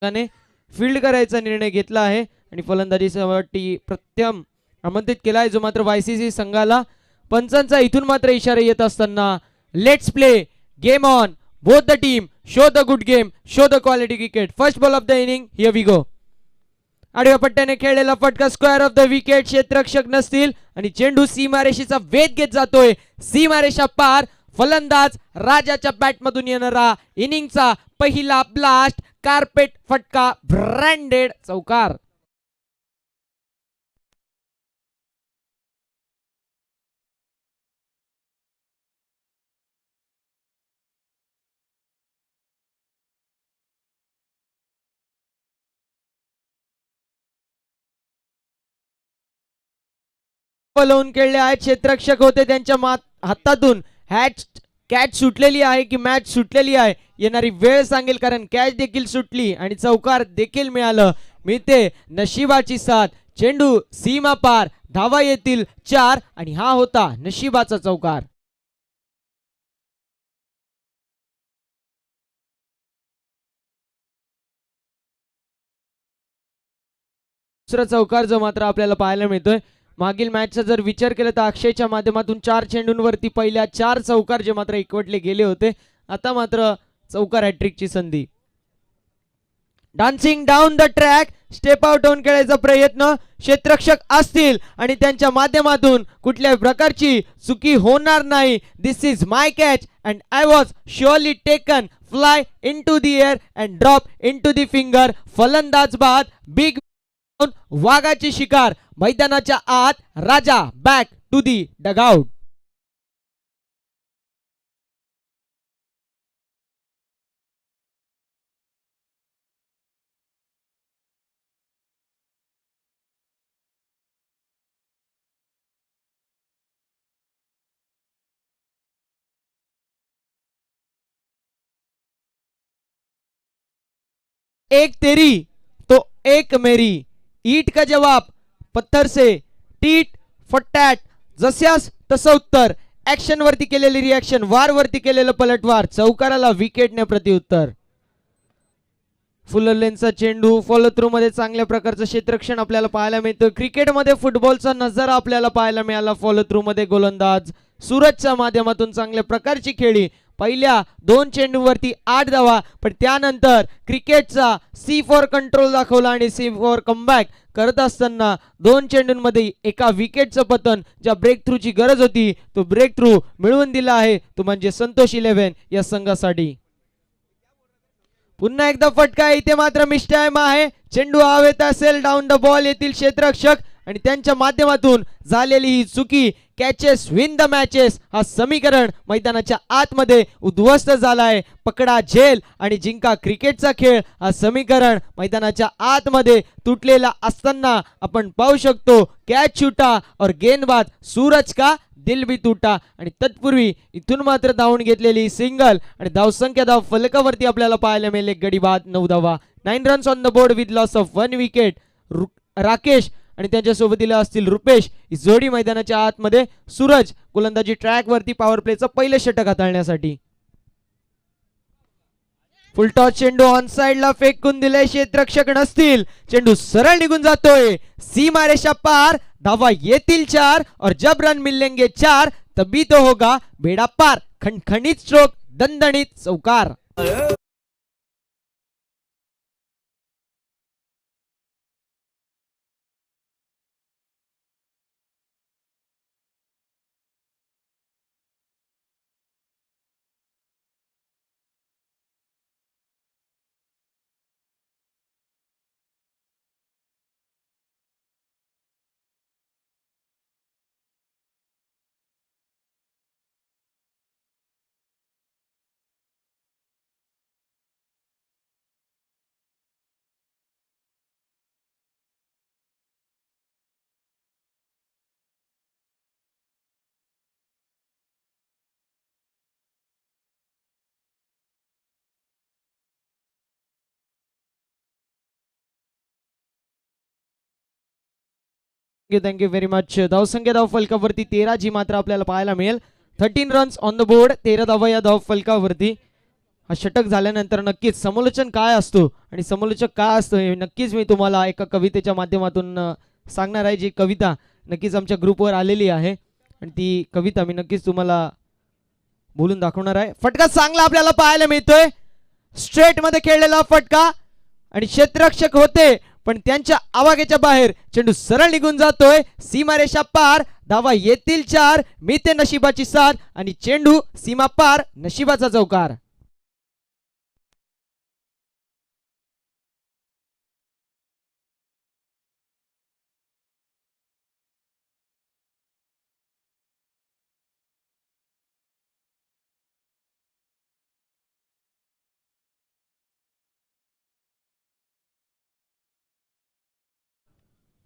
Field करायचा निर्णय घेतला आहे आणि फलंदाजीसाठी प्रथम आमंत्रित केला आहे, जो मात्र वायसीसी संघाला पंचांचा इथून मात्र इशारा येत असताना let's play game on both the team, show the good game, show the quality cricket. First ball of the inning, here we go. आडव्या पट्ट्याने खेळलेला फटका स्क्वेअर ऑफ द विकेट. क्षेत्ररक्षक नसतील आणि चेंडू सीमारेषेचा वेध घेत जातोय. सीमारेषा पार. फलंदाज राजाच्या बॅटमधून येणारा इनिंगचा पहिला ब्लास्ट, कार्पेट फटका, ब्रँडेड चौकार. लावून खेळले आहेत. क्षेत्ररक्षक होते, त्यांच्या हातातून कॅच सुटलेली आहे की मॅच सुटलेली आहे येणारी वेळ सांगेल, कारण कॅच देखील सुटली आणि चौकार देखील मिळालं. मिळते नशिबाची साथ. चेंडू सीमा पार, धावा येतील 4 आणि हा होता नशिबाचा चौकार. दुसरा चौकार जो मात्र आपल्याला पाहायला मिळतोय. मागील मॅचचा जर विचार केला तर अक्षयच्या माध्यमातून 4 चेंडूंवरती पहिल्या 4 चौकार जे मात्र एकवटले गेले होते. आता मात्र चौकार हॅट्रिकची संधी. Dancing down the track, step out होऊन खेळायचा प्रयत्न. क्षेत्ररक्षक असतील आणि त्यांच्या माध्यमातून कुठल्याही प्रकारची चुकी होणार नाही. This is my catch and I was surely taken, fly into the air and drop into the finger. फलंदाज बाद, बिग वाघाची शिकार. मैदानाच्या आत, राजा बॅक टू दी डगआउट. एक तेरी तो एक मेरी. ईट का जवाब पत्थर से, टीट फट्टॅट. जस्यास तसं उत्तर. ऍक्शन वरती केलेली रिॲक्शन, वार वरती केलेलं पलटवार. चौकाराला विकेटने प्रत्युत्तर. फुल लेनचा चेंडू फॉलो थ्रू मध्ये चांगल्या प्रकारचं क्षेत्ररक्षण आपल्याला पाहायला मिळतं. क्रिकेटमध्ये फुटबॉलचा नजारा आपल्याला पाहायला मिळाला. फॉलो थ्रू मध्ये गोलंदाज सूरजच्या माध्यमातून चांगल्या प्रकारची खेळी. पहिल्या 2 चेंडूवरती 8 धावा, पण त्यानंतर क्रिकेटचा सी फॉर कंट्रोल दाखवला आणि सी फॉर कमबॅक करत असताना 2 चेंडूंमध्ये एका विकेटचं पतन. ज्या ब्रेक थ्रूची गरज होती तो ब्रेक थ्रू मिळवून दिला आहे, तो म्हणजे संतोष 11 या संघासाठी. पुन्हा एकदा फटका. इथे मात्र मिस्टाईम आहे. चेंडू हवेत असेल, डाऊन द बॉल येतील क्षेत्ररक्षक आणि त्यांच्या माध्यमातून झालेली ही चुकी. कॅचेस विन द मॅचेस हा समीकरण मैदानाच्या आतमध्ये उद्ध्वस्त झालाय. पकडा झेल आणि जिंका क्रिकेटचा खेळ हा समीकरण मैदानाच्या आतमध्ये तुटलेला असताना आपण पाहू शकतो. कॅच छुटा और गेंदबाज सूरज का दिल भी टूटा. आणि तत्पूर्वी इथून मात्र धावून घेतलेली सिंगल आणि धावसंख्या धाव फलकावरती आपल्याला पाहायला मिळेल. गडी बाद 9 धावा. 9 runs on the board with loss of 1 wicket. Rakesh आणि त्यांच्या सोबतीला असतील रुपेश. ही जोडी मैदानाच्या आतमध्ये. सूरज गोलंदाजी ट्रॅक वरती पॉवर प्लेचं पहिलं षटक हाताळण्यासाठी. फुलटॉस चेंडू ऑन साइडला फेकून दिले. क्षेत्ररक्षक नसतील. चेंडू सरळ निघून जातोय. सीमारेषा पार, धावा येतील 4 और जब रन मिलेंगे 4 तभी तो होगा बेड़ा पार. खणखणीत स्ट्रोक, दणदणीत चौकार. Thank you very much. धावसंख्या धाव फलकावरती 13 जी मात्र आपल्याला पाहायला मिळेल. 13 रन्स ऑन द बोर्ड, 13 धावा या धाव फलकावरती. हा षटक झाल्यानंतर नक्कीच समालोचन काय असतो आणि समालोचक काय असतो हे नक्कीच मी तुम्हाला एका कवितेच्या माध्यमातून सांगणार आहे. जी कविता नक्कीच आमच्या ग्रुपवर आलेली आहे आणि ती कविता मी नक्कीच तुम्हाला बोलून दाखवणार आहे. फटका चांगला आपल्याला पाहायला मिळतोय, स्ट्रेट मध्ये खेळलेला फटका आणि क्षेत्ररक्षक होते पण त्यांच्या आवाक्याच्या बाहेर चेंडू सरळ निघून जातोय. सीमारेषा पार, धावा येतील 4, मिळते नशिबाची साथ आणि चेंडू सीमा पार, नशिबाचा चौकार.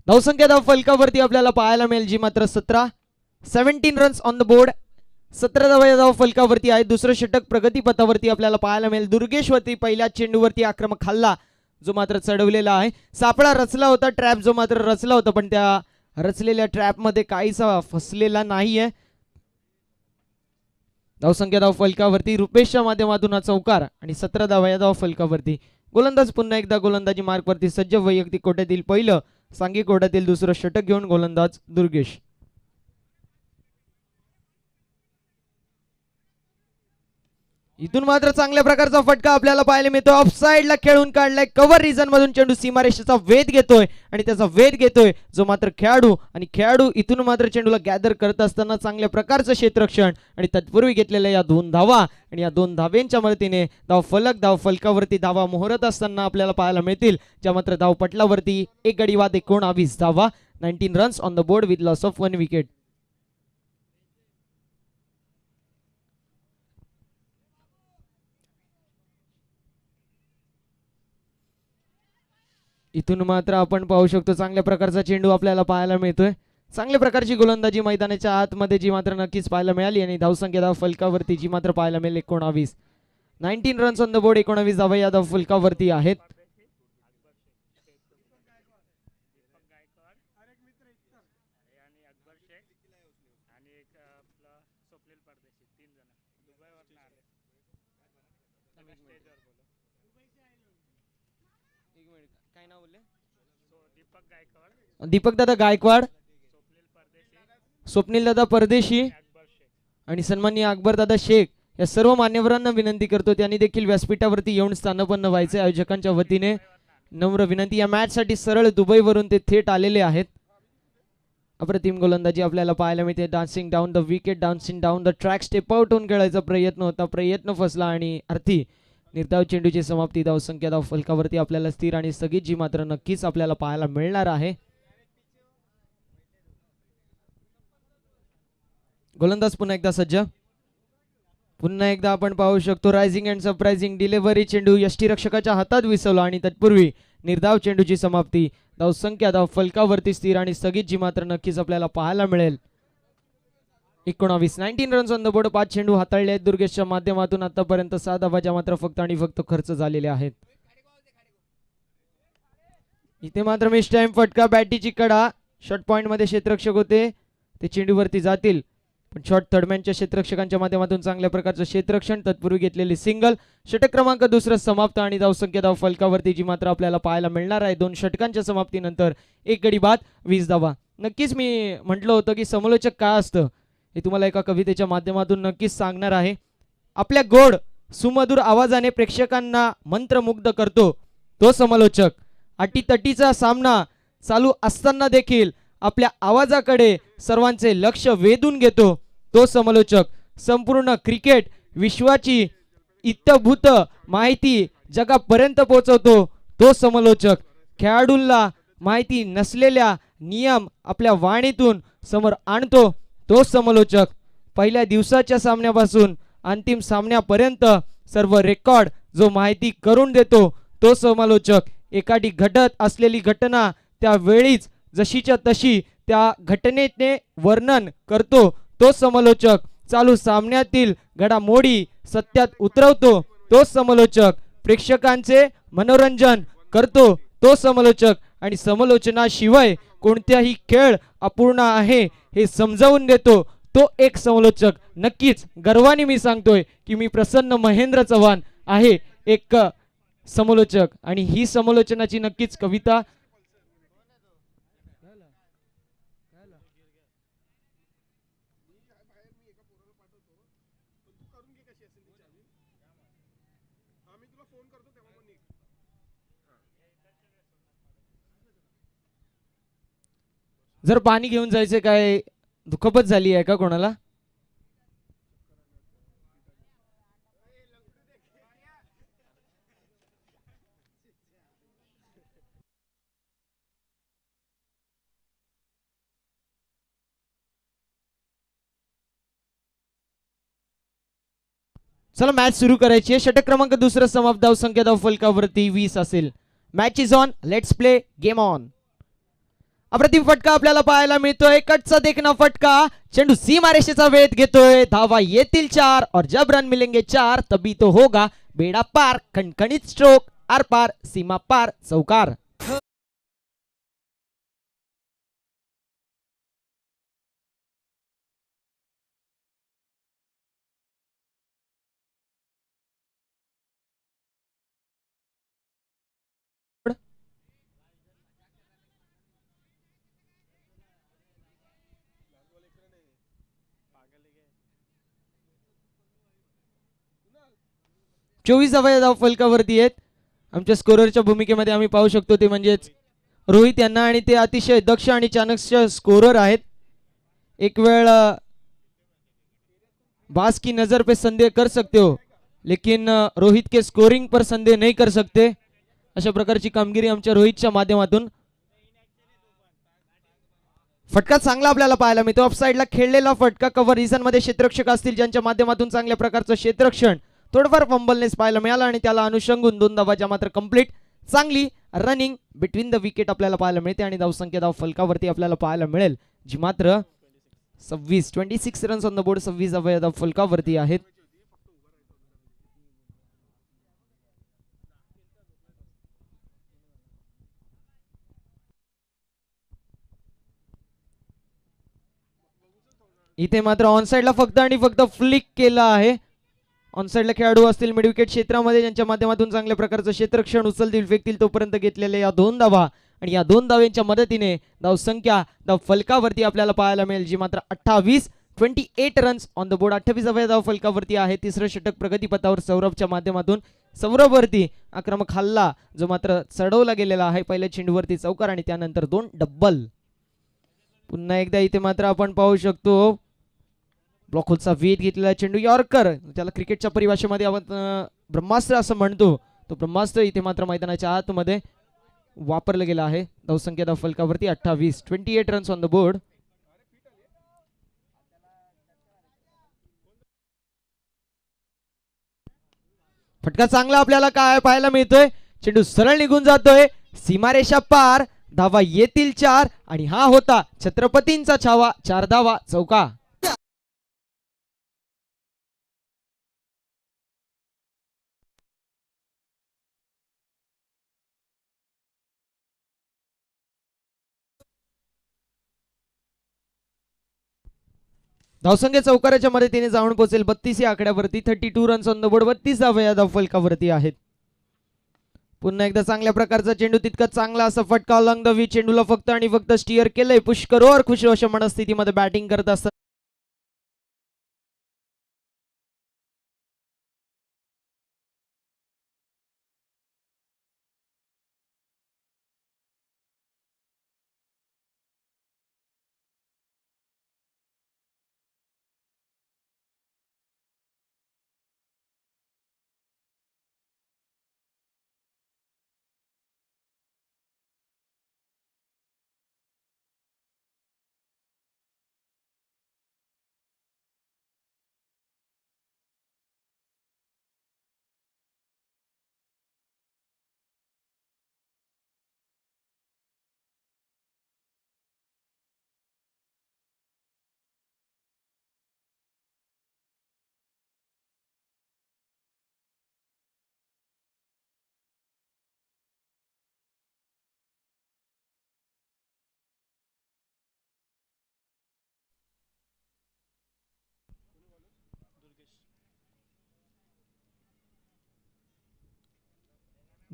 धावसंख्या धाव फलकावरती आपल्याला पाहायला मिळेल जी मात्र 17 रन्स ऑन द बोर्ड. 17 धावा या धाव फलकावरती आहे. दुसरं षटक प्रगतीपथावरती आपल्याला पाहायला मिळेल. दुर्गेशवरती पहिल्या चेंडूवरती आक्रमक हल्ला जो मात्र चढवलेला आहे. सापळा रचला होता, ट्रॅप जो मात्र रचला होता पण त्या रचलेल्या ट्रॅप मध्ये काहीसा फसलेला नाहीये. धावसंख्या धाव फलकावरती रुपेशच्या माध्यमातून हा चौकार आणि 17 धावा या धाव फलकावरती. गोलंदाज पुन्हा एकदा गोलंदाजी मार्कवरती सज्ज. वैयक्तिक कोट्यातील पहिलं, सांघिक कोट्यातील दुसरं षटक घेऊन गोलंदाज दुर्गेश. इथून मात्र चांगल्या प्रकारचा फटका आपल्याला पाहायला मिळतो. ऑफ साइडला खेळून काढलाय, कव्हर रिजन मधून चेंडू सीमारेषेचा वेध घेतोय आणि त्याचा वेध घेतोय जो मात्र खेळाडू इथून मात्र चेंडूला गॅदर करत असताना चांगल्या प्रकारचं क्षेत्ररक्षण आणि तत्पूर्वी घेतलेल्या या 2 धावा आणि या 2 धाव्यांच्या मदतीने धाव फलकावरती धावा मोहरत असताना आपल्याला पाहायला मिळतील. ज्या मात्र धाव पटलावरती एक गडी बाद 19 धावा. 19 runs on the board with loss of 1 wicket. इथून मात्र आपण पाहू शकतो चांगल्या प्रकारचा चेंडू आपल्याला पाहायला मिळतोय. चांगल्या प्रकारची गोलंदाजी मैदानाच्या आतमध्ये जी मात्र नक्कीच पाहायला मिळाली आणि धावसंख्या धाव फलकावरती जी मात्र पाहायला मिळेल 19. 19 रन्स ऑन द बोर्ड. 19 धावा या धाव फलकावरती आहेत. दीपक दादा गायकवाड, स्वप्नील दादा परदेशी आणि सन्माननीय अकबर दादा शेख या सर्व मान्यवरांना विनंती करतो त्यांनी देखील व्यासपीठावरती येऊन स्थानपन्न व्हायचे. आयोजकांच्या वतीने नम्र विनंती. या मॅच साठी सरळ दुबईवरून ते थेट आलेले आहेत. अप्रतिम गोलंदाजी आपल्याला पाहायला मिळते. Dancing down the wicket, dancing down the track, step out होऊन खेळायचा प्रयत्न होता, प्रयत्न फसला आणि अर्थी निर्धाव चेंडूची समाप्ती. धावसंख्या धाव फलकावरती आपल्याला स्थिर आणि स्थगित जी मात्र नक्कीच आपल्याला पाहायला मिळणार आहे. गोलंदाज पुन्हा एकदा सज्ज. पुन्हा एकदा आपण पाहू शकतो रायझिंग अँड सरप्राइझिंग डिलिव्हरी. चेंडू यष्टीरक्षकाच्या हातात विसवला आणि तत्पूर्वी निर्धाव चेंडूची समाप्ती. धावसंख्या धाव फलकावरती स्थिर आणि स्थगित जी मात्र नक्कीच आपल्याला पाहायला मिळेल 19. 19 रन्स ऑन द बोर्ड. 5 चेंडू हाताळले आहेत दुर्गेशच्या माध्यमातून. आतापर्यंत 6 धावा मात्र फक्त आणि फक्त खर्च झालेले आहेत. इथे मात्र मिस टाइम फटका, बॅटीची कडा. शॉर्ट पॉइंट मध्ये क्षेत्ररक्षक होते ते चेंडूवरती जातील पण शॉर्ट थर्डमॅनच्या क्षेत्ररक्षकांच्या माध्यमातून चांगल्या प्रकारचं क्षेत्ररक्षण. तत्पूर्वी घेतलेली सिंगल. षटक क्रमांक दुसरं समाप्त आणि धावसंख्या धाव फलकावरती जी मात्र आपल्याला पाहायला मिळणार आहे 2 षटकांच्या समाप्तीनंतर एक गडी बाद 20 धावा. नक्कीच मी म्हटलं होतं की समालोचक काय असतं हे तुम्हाला एका कवितेच्या माध्यमातून नक्कीच सांगणार आहे. आपल्या गोड सुमधुर आवाजाने प्रेक्षकांना मंत्रमुग्ध करतो तो समालोचक. अटीतटीचा सामना चालू असताना देखील आपल्या आवाजाकडे सर्वांचे लक्ष वेधून घेतो तो समालोचक. संपूर्ण क्रिकेट विश्वाची इत्थभूत माहिती जगापर्यंत पोहोचवतो तो समालोचक. खेळाडूंना माहिती नसलेल्या नियम आपल्या वाणीतून समोर आणतो तो समालोचक. पहिल्या दिवसाच्या सामन्यापासून अंतिम सामन्यापर्यंत सर्व रेकॉर्ड जो माहिती करून देतो तो समालोचक. एखादी घडत असलेली घटना त्यावेळीच जशीच्या तशी त्या घटनेने वर्णन करतो तो समालोचक. चालू सामन्यातील घडामोडी सत्यात उतरवतो तो समालोचक. प्रेक्षकांचे मनोरंजन करतो तो समालोचक आणि समालोचनाशिवाय कोणत्याही खेळ अपूर्ण आहे हे समजावून देतो तो एक समालोचक. नक्कीच गर्वाने मी सांगतोय की मी प्रसन्न महेंद्र चव्हाण आहे एक समालोचक, आणि ही समालोचनाची नक्कीच कविता जर पाणी घेऊन जायचे काय दुखापत झाली आहे का कोणाला? चला मॅच सुरू करायची आहे. षटक क्रमांक दुसरा समाप्त, धाव संख्या धाव फलकावरती 20 असेल. Match is on, let's play game on. अप्रतिम फटका आपल्याला पाहायला मिळतोय, कटचा देखना फटका, चेंडू सीमारेषेचा वेध घेतोय, धावा येतील 4 और जब रन मिलेंगे 4 तभी तो होगा बेड़ा पार. खणखणीत स्ट्रोक, आर पार, सीमा पार, चौकार. 24 धावा फलकावरती आहेत. आमच्या स्कोररच्या भूमिकेमध्ये आम्ही पाहू शकतो ते म्हणजेच रोहित यांना, आणि ते अतिशय दक्ष आणि चाणक्य स्कोरर आहेत. एक वेळ बास की नजर पे संदेह कर सकते हो, लेकिन रोहित के स्कोरिंग पर संदेह नहीं कर सकते. अशा प्रकारची कामगिरी आमच्या रोहितच्या माध्यमातून. फटका चांगला आपल्याला पाहायला मिळतो, ऑफ साईडला खेळलेला फटका, कव्हर रिझन मध्ये क्षेत्ररक्षक असतील ज्यांच्या माध्यमातून चांगल्या प्रकारचं क्षेत्ररक्षण, थोडंफार फंबलनेस पाहायला मिळाला, आणि त्याला अनुषंगून 2 धावाच्या मात्र कंप्लीट चांगली रनिंग बिटवीन द विकेट आपल्याला पाहायला मिळते, आणि धावसंख्या धाव फलकावरती आपल्याला पाहायला मिळेल जी मात्र 26 रन्स ऑन द बोर्ड, 26 धावा फलकावरती आहेत. इथे मात्र ऑनसाइडला फक्त आणि फक्त फ्लिक केला आहे. ऑनसाइडला खेळाडू असतील मिड विकेट क्षेत्रामध्ये ज्यांच्या माध्यमातून चांगल्या प्रकारचं क्षेत्ररक्षण उचलतील फेकतील तोपर्यंत घेतलेल्या या 2 धावा, आणि या 2 धावांच्या मदतीने धावसंख्या धाव फलकावरती आपल्याला पाहायला मिळेल जी मात्र 28 रन्स ऑन द बोर्ड. 28 धाव फलकावरती आहे. तिसरं षटक प्रगतीपथावर सौरभच्या माध्यमातून. सौरभवरती आक्रमक हल्ला जो मात्र चढवला गेलेला आहे. पहिल्या चेंडूवरती चौकार आणि त्यानंतर 2 डब्बल. पुन्हा एकदा इथे मात्र आपण पाहू शकतो ब्लॉकहोलचा वेध घेतलेला चेंडू, यॉर्कर, त्याला क्रिकेटच्या परिभाषेमध्ये आपण ब्रह्मास्त्र असं म्हणतो, तो ब्रह्मास्त्र इथे मात्र मैदानाच्या आतमध्ये वापरलं गेलं आहे. धावसंख्या धाव फलकावरती 28 रन्स ऑन द बोर्ड. फटका चांगला आपल्याला काय पाहायला मिळतोय, चेंडू सरळ निघून जातोय, सीमारेषा पार, धावा येतील 4, आणि हा होता छत्रपतींचा छावा, 4 धावा, चौका. धावसंख्या चौकाराच्या मदतीने जाऊन पोहोचेल 32 या आकड्यावरती. 32 रन्स ऑन द बोर्ड, 32 धावा या धाव फलकावरती आहेत. पुन्हा एकदा चांगल्या प्रकारचा चेंडू, तितका चांगला असा फटका अलॉंग द वी, चेंडूला फक्त आणि फक्त स्टिअर केलंय. पुष्कर और खुश अशा मनस्थितीमध्ये बॅटिंग करत असतात.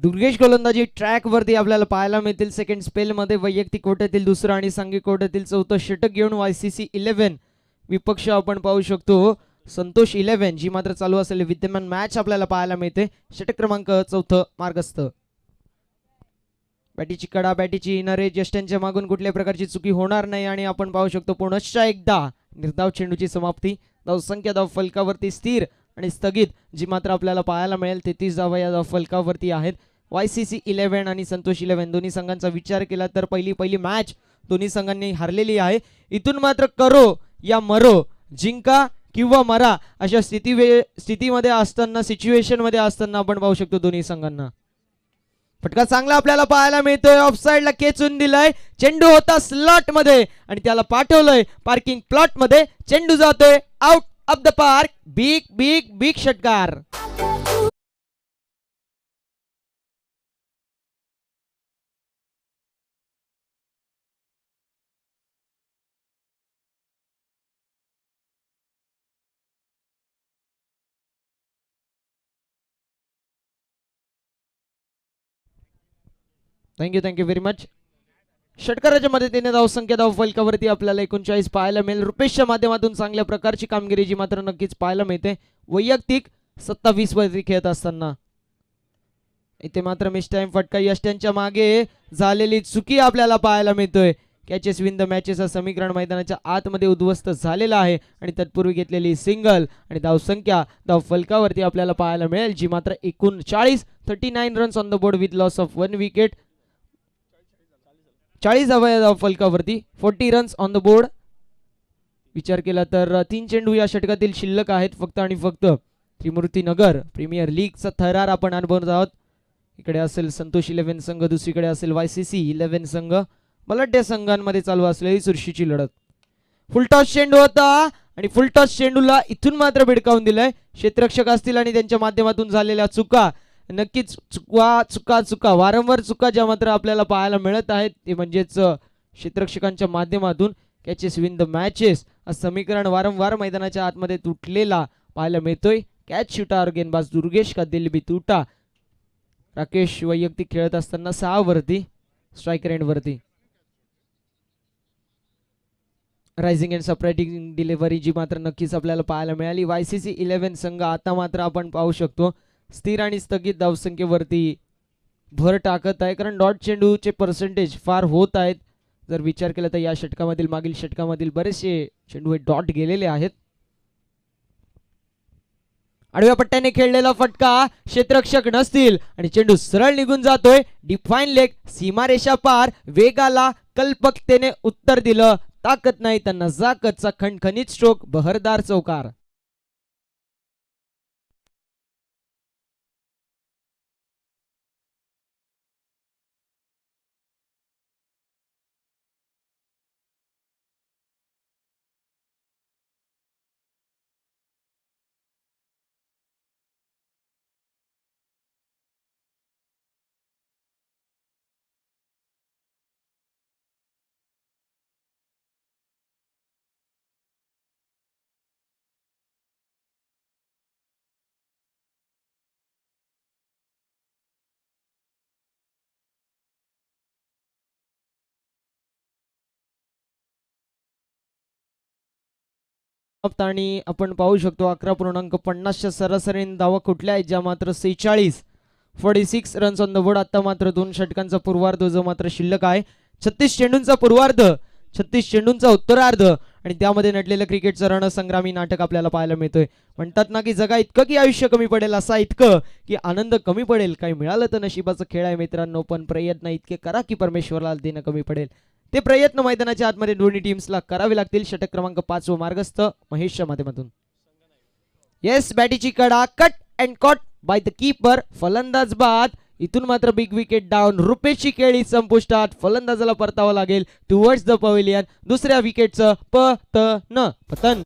दुर्गेश गोलंदाजी ट्रॅक वरती आपल्याला पाहायला मिळतील. सेकंड स्पेल मध्ये वैयक्तिक कोट्यातील दुसरं आणि सांघिक कोट्यातील चौथं षटक घेऊन YCC 11 विपक्ष आपण पाहू शकतो संतोष 11 जी मात्र चालू असलेली विद्यमान मॅच आपल्याला पाहायला मिळते. षटक क्रमांक चौथं मार्गस्थ. बॅटीची कडा बॅटीची नरे ज्येष्ठांच्या मागून कुठल्याही प्रकारची चुकी होणार नाही आणि आपण पाहू शकतो पुनश्च एकदा निर्धाव चेंडूची समाप्ती. धावसंख्या धाव फलकावरती स्थिर आणि स्थगित जी मात्र आपल्याला पाहायला मिळेल 33 धावा या धाव फलकावरती आहेत. YCC 11 आणि संतोष 11 दोन्ही संघांचा विचार केला तर पहिली मॅच दोन्ही संघांनी हारलेली आहे. इथून मात्र करो या मरो, जिंका किंवा मरा अशा स्थितीमध्ये असताना सिच्युएशन मध्ये असताना आपण पाहू शकतो दोन्ही संघांना. फटका चांगला आपल्याला पाहायला मिळतोय. ऑफ साइडला खेचून दिलाय. चेंडू होता स्लॉट मध्ये आणि त्याला पाठवलंय पार्किंग प्लॉट मध्ये. चेंडू जातोय out of the park. Big big big षटकार. Thank you very much. षटकाराच्या मदतीने धावसंख्या धाव फलकावरती आपल्याला 39 पाहायला मिळेल. रुपेशच्या माध्यमातून चांगल्या प्रकारची कामगिरी जी मात्र नक्कीच पाहायला मिळते. वैयक्तिक 27 वरती खेळत असताना इथे मात्र मिस टाइम फटका. यष्ट्यांच्या मागे झालेली चुकी आपल्याला पाहायला मिळतोय. कॅचेस विन द मॅचेस हा समीकरण मैदानाच्या आतमध्ये उद्ध्वस्त झालेला आहे आणि तत्पूर्वी घेतलेली सिंगल आणि धावसंख्या धाव फलकावरती आपल्याला पाहायला मिळेल जी मात्र 39 runs on the board with loss of 1 wicket. 40 धावा या धाव फलकावरती 40 रन्स ऑन द बोर्ड. विचार केला तर 3 चेंडू या षटकातील शिल्लक आहेत फक्त आणि फक्त. त्रिमूर्ती नगर प्रीमियर लीगचा थरार आपण अनुभवत आहोत. इकडे असेल संतोष 11 संघ, दुसरीकडे असेल YCC 11 संघ. बलाढ्य संघांमध्ये चालू असलेली चुरशीची लढत. फुलटॉस चेंडू होता आणि फुलटॉस चेंडूला इथून मात्र भिडकावून दिलंय. क्षेत्ररक्षक असतील आणि त्यांच्या माध्यमातून झालेल्या चुका नक्कीच चुका वारंवार चुका ज्या मात्र आपल्याला पाहायला मिळत आहेत ते म्हणजेच क्षेत्ररक्षकांच्या माध्यमातून कॅचेस विन द मॅचेस हा समीकरण वारंवार मैदानाच्या आतमध्ये तुटलेला पाहायला मिळतोय. कॅच शूटर गेंदबाज दुर्गेश का दिल भी तुटा. राकेश वैयक्तिक खेळत असताना 6 वरती स्ट्राईक रेंड वरती. रायझिंग अँड सपरेटिंग डिलिव्हरी जी मात्र नक्कीच आपल्याला पाहायला मिळाली. YCC 11 संघ आता मात्र आपण पाहू शकतो स्थिर आणि स्थगित धावसंख्येवरती भर टाकत आहे कारण डॉट चेंडूचे पर्सेंटेज फार होत आहेत. जर विचार केला तर या षटकामधील मागील षटकामधील बरेचसे चेंडू हे डॉट गेलेले आहेत. आडव्या पट्ट्याने खेळलेला फटका क्षेत्ररक्षक नसतील आणि चेंडू सरळ निघून जातोय. डिफाईन लेग सीमारेषा पार. वेगाला कल्पकतेने उत्तर दिलं. ताकद नाही तर नजाकतचा खणखणीत स्ट्रोक. बहरदार चौकार. आणि आपण पाहू शकतो 11.50 सरासरी धावा कुठल्या आहेत ज्या मात्र 46 रन्स ऑन द बोर्ड. आता मात्र 2 षटकांचा पूर्वार्ध जो मात्र शिल्लक आहे. 36 चेंडूंचा पूर्वार्ध, 36 चेंडूंचा उत्तरार्ध आणि त्यामध्ये नटलेलं क्रिकेटचं रणसंग्रामी नाटक आपल्याला पाहायला मिळतोय. म्हणतात ना की जगा इतकं की आयुष्य कमी पडेल, असा इतकं की आनंद कमी पडेल. काही मिळालं तर नशिबाचा खेळ आहे मित्रांनो, पण प्रयत्न इतके करा की परमेश्वराला देणं कमी पडेल. ते प्रयत्न मैदानाच्या आतमध्ये दोन्ही टीम्सला करावे लागतील. षटक क्रमांक 5 व मार्गस्थ महेशच्या माध्यमातून. येस, बॅटीची कडा cut and caught by the keeper. फलंदाज बाद. इथून मात्र बिग विकेट डाऊन. रुपेशची खेळी संपुष्टात. फलंदाजाला परतावं लागेल टुवर्ड्स द पवेलियन. दुसऱ्या विकेटचं पतन.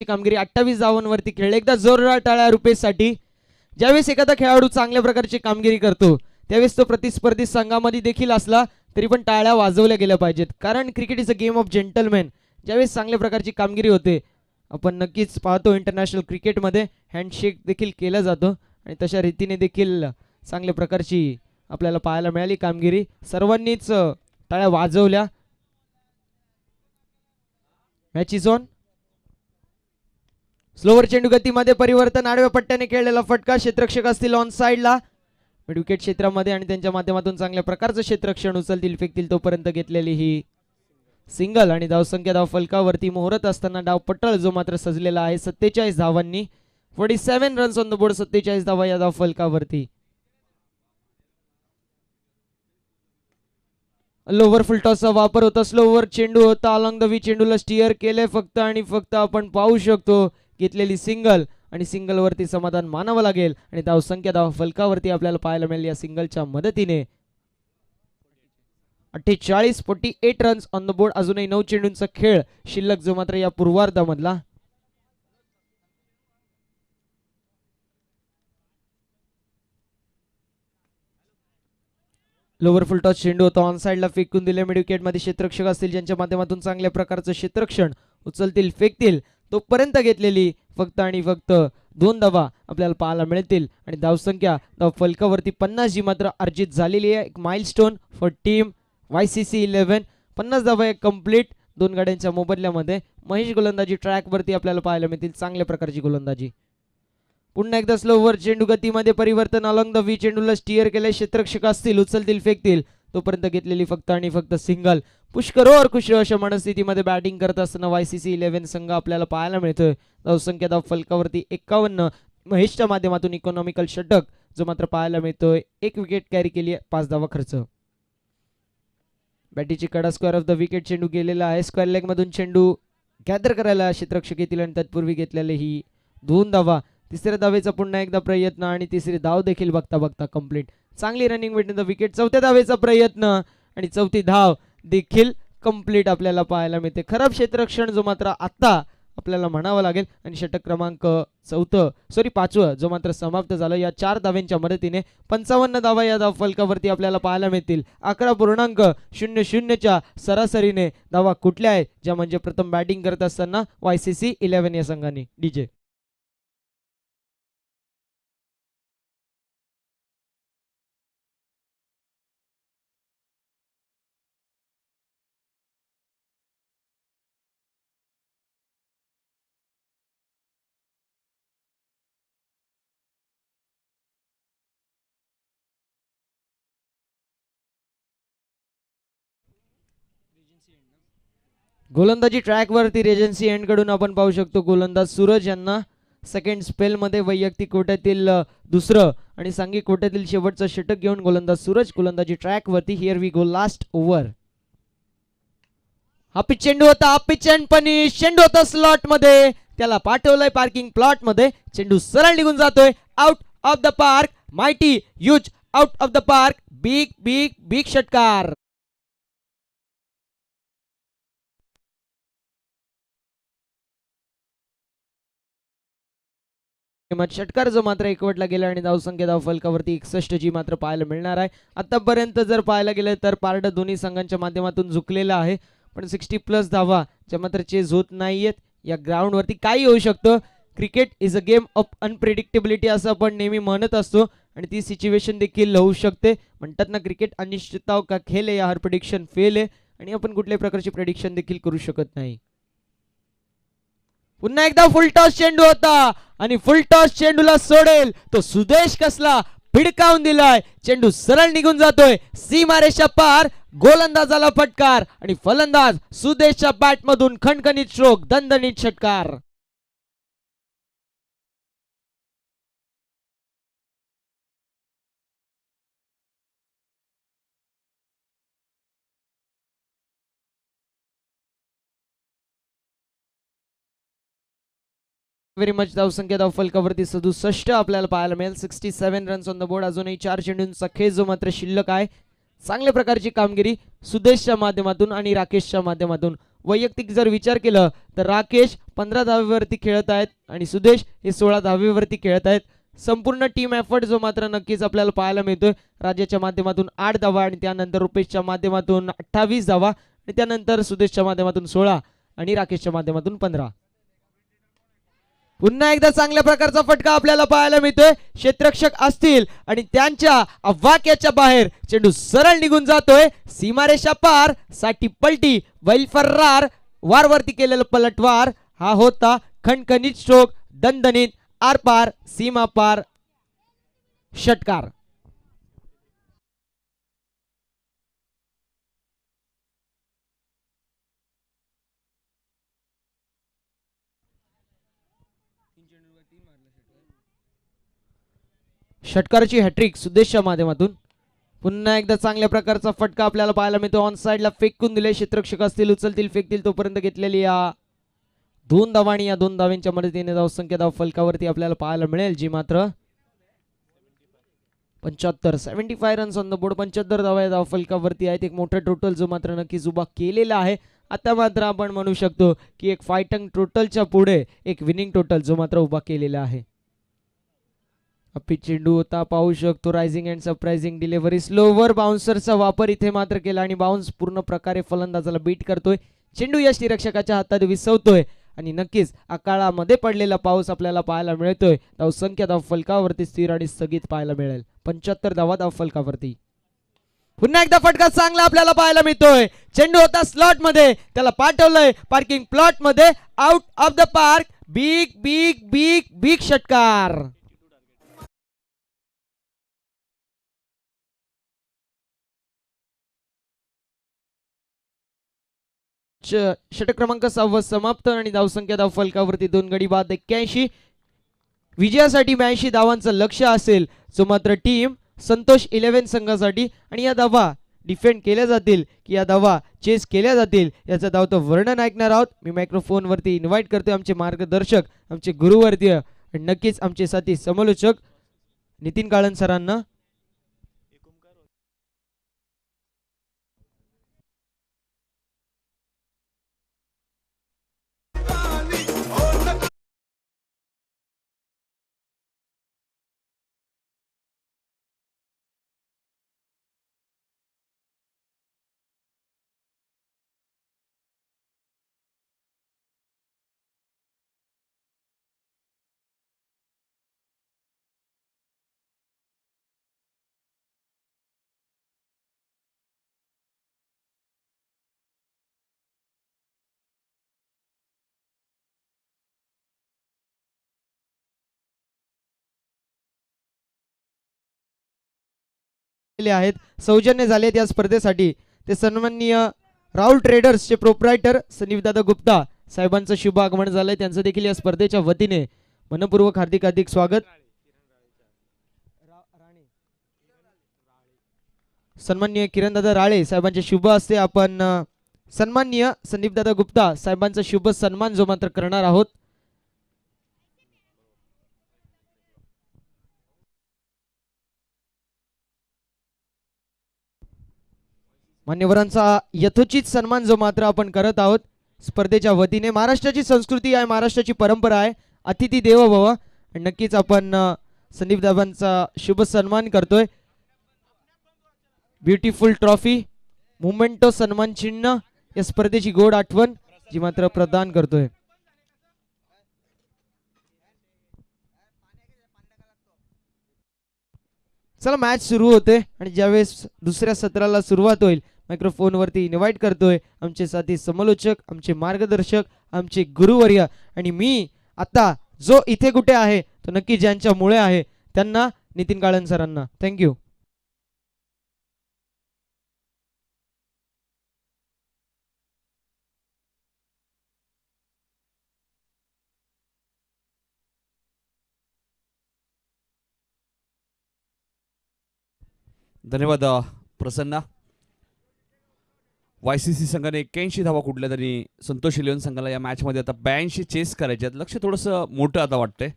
कामगिरी 28 धावांवरती खेळले. एकदा जोरदार टाळ्या रुपेशसाठी. ज्यावेळेस एखादा खेळाडू चांगल्या प्रकारची कामगिरी करतो त्यावेळेस तो प्रतिस्पर्धी संघामध्ये देखील असला तरी पण टाळ्या वाजवल्या गेल्या पाहिजेत, कारण cricket is a game of gentleman. ज्यावेळेस चांगल्या प्रकारची कामगिरी होते, आपण नक्कीच पाहतो इंटरनॅशनल क्रिकेटमध्ये हँडशेक देखील केला जातो आणि तशा रीतीने देखील चांगल्या प्रकारची आपल्याला पाहायला मिळाली कामगिरी. सर्वांनीच टाळ्या वाजवल्या. Match is on. स्लोवर चेंडू गतीमध्ये परिवर्तन, आडव्या पट्ट्याने खेळलेला फटका, क्षेत्ररक्षक असतील ऑन साइडला मिड विकेट क्षेत्रामध्ये आणि त्यांच्या माध्यमातून चांगल्या प्रकारचं क्षेत्ररक्षण उचलतील फेकतील तोपर्यंत घेतलेली ही सिंगल आणि धावसंख्या धाव फलकावरती मोहरत असताना डाव पटळ जो मात्र सजलेला आहे 47 धावांनी. 47 रन्स ऑन द बोर्ड, 47 धावा या धाव फलकावरती. लोवर फुल टॉसचा वापर होता, स्लोवर चेंडू होता, अलॉंग द वी चेंडूला स्टिअर केले फक्त आणि फक्त आपण पाहू शकतो घेतलेली सिंगल आणि सिंगल वरती समाधान मानावं लागेल आणि धावसंख्या धाव फलकावरती आपल्याला पाहायला मिळेल या सिंगलच्या मदतीने 48 रन्स ऑन द बोर्ड. अजूनही 9 चेंडूंचा खेळ शिल्लक जो मात्र या पूर्वार्धामधला. लोवर फुल टॉस चेंडू होता, ऑन साइडला फेकून दिले. मिड विकेट मध्ये क्षेत्ररक्षक असतील ज्यांच्या माध्यमातून चांगल्या प्रकारचं क्षेत्ररक्षण उचलतील फेकतील तोपर्यंत घेतलेली फक्त आणि फक्त 2 धावा आपल्याला पाहायला मिळतील आणि धावसंख्या धाव फलकावरती 50 जी मात्र अर्जित झालेली आहे. एक माइलस्टोन फॉर टीम YCC 11. 50 धावा एक कंप्लीट 2 गाड्यांच्या मोबदल्यामध्ये. महेश गोलंदाजी ट्रॅक वरती आपल्याला पाहायला मिळतील चांगल्या प्रकारची गोलंदाजी. पुन्हा एकदा स्लोवर चेंडू गतीमध्ये परिवर्तन, अलॉंग द वी चेंडूला स्टिअर केले, क्षेत्ररक्षक असतील उचलतील फेकतील तोपर्यंत घेतलेली फक्त आणि फक्त सिंगल. पुष्कर और खुश अशा मनस्थितीमध्ये बॅटिंग करत असताना YCC 11 संघ आपल्याला पाहायला मिळतोय. धावसंख्या धाव फलकावरती 51. महेशच्या माध्यमातून इकॉनॉमिकल षटक जो मात्र पाहायला मिळतोय. 1 विकेट कॅरी केली आहे, 5 धावा खर्च. बॅटीची कडा स्क्वेअर ऑफ द विकेट चेंडू गेलेला आहे. स्क्वेअर लेग मधून चेंडू गॅदर करायला क्षेत्ररक्षक येतील आणि तत्पूर्वी घेतलेले ही 2 धावा. तिसऱ्या धावेचा पुन्हा एकदा प्रयत्न आणि तिसरी धाव देखील बघता बघता कंप्लीट. चांगली रनिंग भेटून द विकेट. चौथ्या धावेचा प्रयत्न आणि चौथी धाव देखील कंप्लीट आपल्याला पाहायला मिळते. खराब क्षेत्ररक्षण जो मात्र आता आपल्याला म्हणावं लागेल आणि षटक क्रमांक 5 जो मात्र समाप्त झालं या 4 धाव्यांच्या मदतीने. 55 धावा या धाव फलकावरती आपल्याला पाहायला मिळतील. 11.00 सरासरीने धावा कुठल्या आहेत ज्या म्हणजे प्रथम बॅटिंग करत असताना YCC 11 या संघाने. डीजे गोलंदाजी ट्रॅक वरती रेजन्सी एंड कडून आपण पाहू शकतो गोलंदाज सूरज यांना सेकंड स्पेल मध्ये वैयक्तिक कोट्यातील दुसरं आणि सांघिक कोट्यातील शेवटचं षटक घेऊन गोलंदाज सूरज गोलंदाजी ट्रॅक वरती. Here we go last over. हा पिच चेंडू होता, हा पिच अँड पनिश चेंडू होता स्लॉट मध्ये, त्याला पाठवलंय पार्किंग प्लॉट मध्ये. चेंडू सरळ निघून जातोय out of the park. Mighty huge out of the park. Big big big षटकार. षटकार जो मात्र एकवटला गेला आणि धावसंख्या धाव फलकावरती 61 जी मात्र पाहायला मिळणार आहे. आतापर्यंत जर पाहायला गेलं तर पारड दोन्ही संघांच्या माध्यमातून झुकलेलं आहे, पण 60+ धावा ज्या मात्र चेज होत नाहीयेत. या ग्राउंड वरती काही होऊ शकतं. Cricket is a game of unpredictability असं आपण नेहमी म्हणत असतो आणि ती सिच्युएशन देखील होऊ शकते. म्हणतात ना क्रिकेट अनिश्चितताओं का खेळ आहे, हर प्रेडिक्शन फेल आहे आणि आपण कुठल्याही प्रकारची प्रेडिक्शन देखील करू शकत नाही. पुन्हा एकदा फुल टॉस चेंडू होता आणि फुल टॉस चेंडूला सोडेल तो सुदेश कसला भिडकावून दिलाय. चेंडू सरळ निघून जातोय सीमारेषा पार. गोलंदाजाला फटकार आणि फलंदाज सुदेशच्या बॅट मधून खणखणीत स्ट्रोक, दणदणीत षटकार. Very much. धावसंख्या धाव फलकावरती 67 आपल्याला पाहायला मिळेल. 67 रन्स ऑन द बोर्ड. अजूनही 4 चेंडूंचा खेळ जो मात्र शिल्लक आहे. चांगल्या प्रकारची कामगिरी सुदेशच्या माध्यमातून आणि राकेशच्या माध्यमातून. वैयक्तिक जर विचार केला तर राकेश 15 धावेवरती खेळत आहेत आणि सुदेश हे 16 धावेवरती खेळत आहेत. संपूर्ण टीम एफर्ट जो मात्र नक्कीच आपल्याला पाहायला मिळतोय. राजाच्या माध्यमातून 8 धावा आणि त्यानंतर रुपेशच्या माध्यमातून 28 धावा आणि त्यानंतर सुदेशच्या माध्यमातून 16 आणि राकेशच्या माध्यमातून 15. पुन्हा एकदा चांगल्या प्रकारचा फटका आपल्याला पाहायला मिळतोय. क्षेत्ररक्षक असतील आणि त्यांच्या अवाक्याच्या बाहेर चेंडू सरळ निघून जातोय. सीमारेषा पार, साठी पलटी, बैल फर्रार, वारवरती केलेलं पलटवार. हा होता खणखणीत स्ट्रोक, दणदणीत, आरपार, सीमा पार षटकार. षटकाराची हॅट्रिक सुदेशच्या माध्यमातून. पुन्हा एकदा चांगल्या प्रकारचा फटका आपल्याला पाहायला मिळतो. ऑन साइडला फेकून दिले. क्षेत्ररक्षक असतील, उचलतील, फेकतील तोपर्यंत घेतलेली या 2 धावा आणि या 2 धावांच्या मदतीने धावसंख्या धाव फलकावरती आपल्याला पाहायला मिळेल, जी मात्र 75 रन्स ऑन द बोर्ड. 75 धावा या धाव फलकावरती आहेत. एक मोठं टोटल जो मात्र नक्कीच उभा केलेला आहे. आता मात्र आपण म्हणू शकतो की एक फायटिंग टोटलच्या पुढे एक विनिंग टोटल जो मात्र उभा केलेला आहे. चेंडू होता, पाहू शकतो rising and surprising delivery. Slower बाउन्सरचा वापर इथे मात्र केला आणि बाउन्स पूर्ण प्रकारे फलंदाजाला बीट करतोय. चेंडू यष्टीरक्षकाच्या हातात विसवतोय आणि नक्कीच अकाळामध्ये पडलेला पाऊस आपल्याला पाहायला मिळतोय. धावसंख्या धाव फलकावरती स्थिर आणि स्थगित पाहायला मिळेल. 75 धावा धाव फलकावरती. पुन्हा एकदा फटका चांगला आपल्याला पाहायला मिळतोय. चेंडू होता स्लॉट मध्ये, त्याला पाठवलंय पार्किंग प्लॉट मध्ये, out of the park. Big big big big षटकार. षटक क्रमांक 6 समाप्त आणि धावसंख्या धाव फलकावरती 2 गडी बाद 81. विजयासाठी 82 धावांचं लक्ष असेल जो मात्र टीम संतोष 11 संघासाठी. आणि या धावा डिफेंड केल्या जातील की या धावा चेस केल्या जातील याचं धावतं वर्णन ऐकणार आहोत. मी मायक्रोफोन वरती इन्व्हाइट करतोय आमचे मार्गदर्शक, आमचे गुरुवर्तीय आणि नक्कीच आमचे साथी समालोचक नितीन काळन सरांना. आहेत सौजन्य झालेत या स्पर्धेसाठी ते सन्माननीय राहुल ट्रेडर्सचे प्रोप्रायटर सनीपदादा गुप्ता साहेबांचं शुभ आगमन झालंय. त्यांचं देखील या स्पर्धेच्या वतीने मनपूर्वक हार्दिक हार्दिक स्वागत. सन्माननीय किरणदादा राळे साहेबांचे शुभ हस्ते आपण सन्माननीय संदीपदादा गुप्ता साहेबांचा शुभ सन्मान जो मात्र करणार आहोत. मान्यवरांचा यथोचित सन्मान जो मात्र आपण करत आहोत स्पर्धेच्या वतीने. महाराष्ट्राची संस्कृती आहे, महाराष्ट्राची परंपरा आहे, अतिथी देवो भव. नक्कीच आपण संदीप दादांचा शुभ सन्मान करतोय. ब्युटिफुल ट्रॉफी, मोमेंटो सन्मान चिन्ह या स्पर्धेची गोड आठवण जी मात्र प्रदान करतोय. चला मॅच सुरू होते आणि ज्यावेळेस दुसऱ्या सत्राला सुरुवात होईल मायक्रोफोन वरती इन्व्हाइट करतोय आमचे साथी समालोचक, आमचे मार्गदर्शक, आमचे गुरुवर्य. आणि मी आता जो इथे कुठे आहे तो नक्की ज्यांच्यामुळे आहे त्यांना नितीन काळन सरांना थँक्यू. धन्यवाद प्रसन्ना. YCC संघाने 81 धावा कुठल्या तरी संतोष 11 संघाला या मॅचमध्ये आता 82 चेस करायचे आहेत. लक्ष थोडंसं मोठं आता वाटतंय.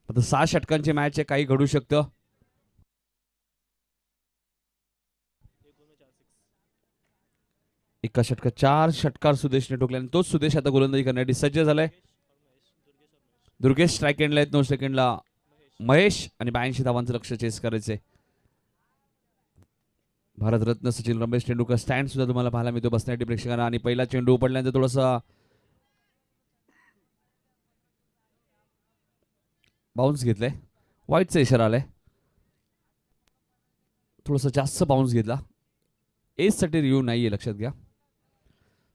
आता 6 षटकांची मॅच आहे, काही घडू शकतं. एका षटकात 4 षटकार सुदेशने ठोकले आणि तोच सुदेश आता गोलंदाजी करण्यासाठी सज्ज झालाय. दुर्गेश स्ट्राईक एंडला आहेत, 9 सेकंडला महेश आणि 82 धावांचं लक्ष चेस करायचंय. भारतरत्न सचिन रमेश तेंडुलकर स्टँड सुद्धा तुम्हाला पाहायला मिळतो बसण्यासाठी प्रेक्षकांना. आणि पहिला चेंडू पडल्यानंतर थोडासा बाउन्स घेतलाय, वाईटचा इशारा आलाय. थोडासा जास्त बाउन्स घेतला. एजसाठी रिव्ह्यू नाहीये, लक्षात घ्या.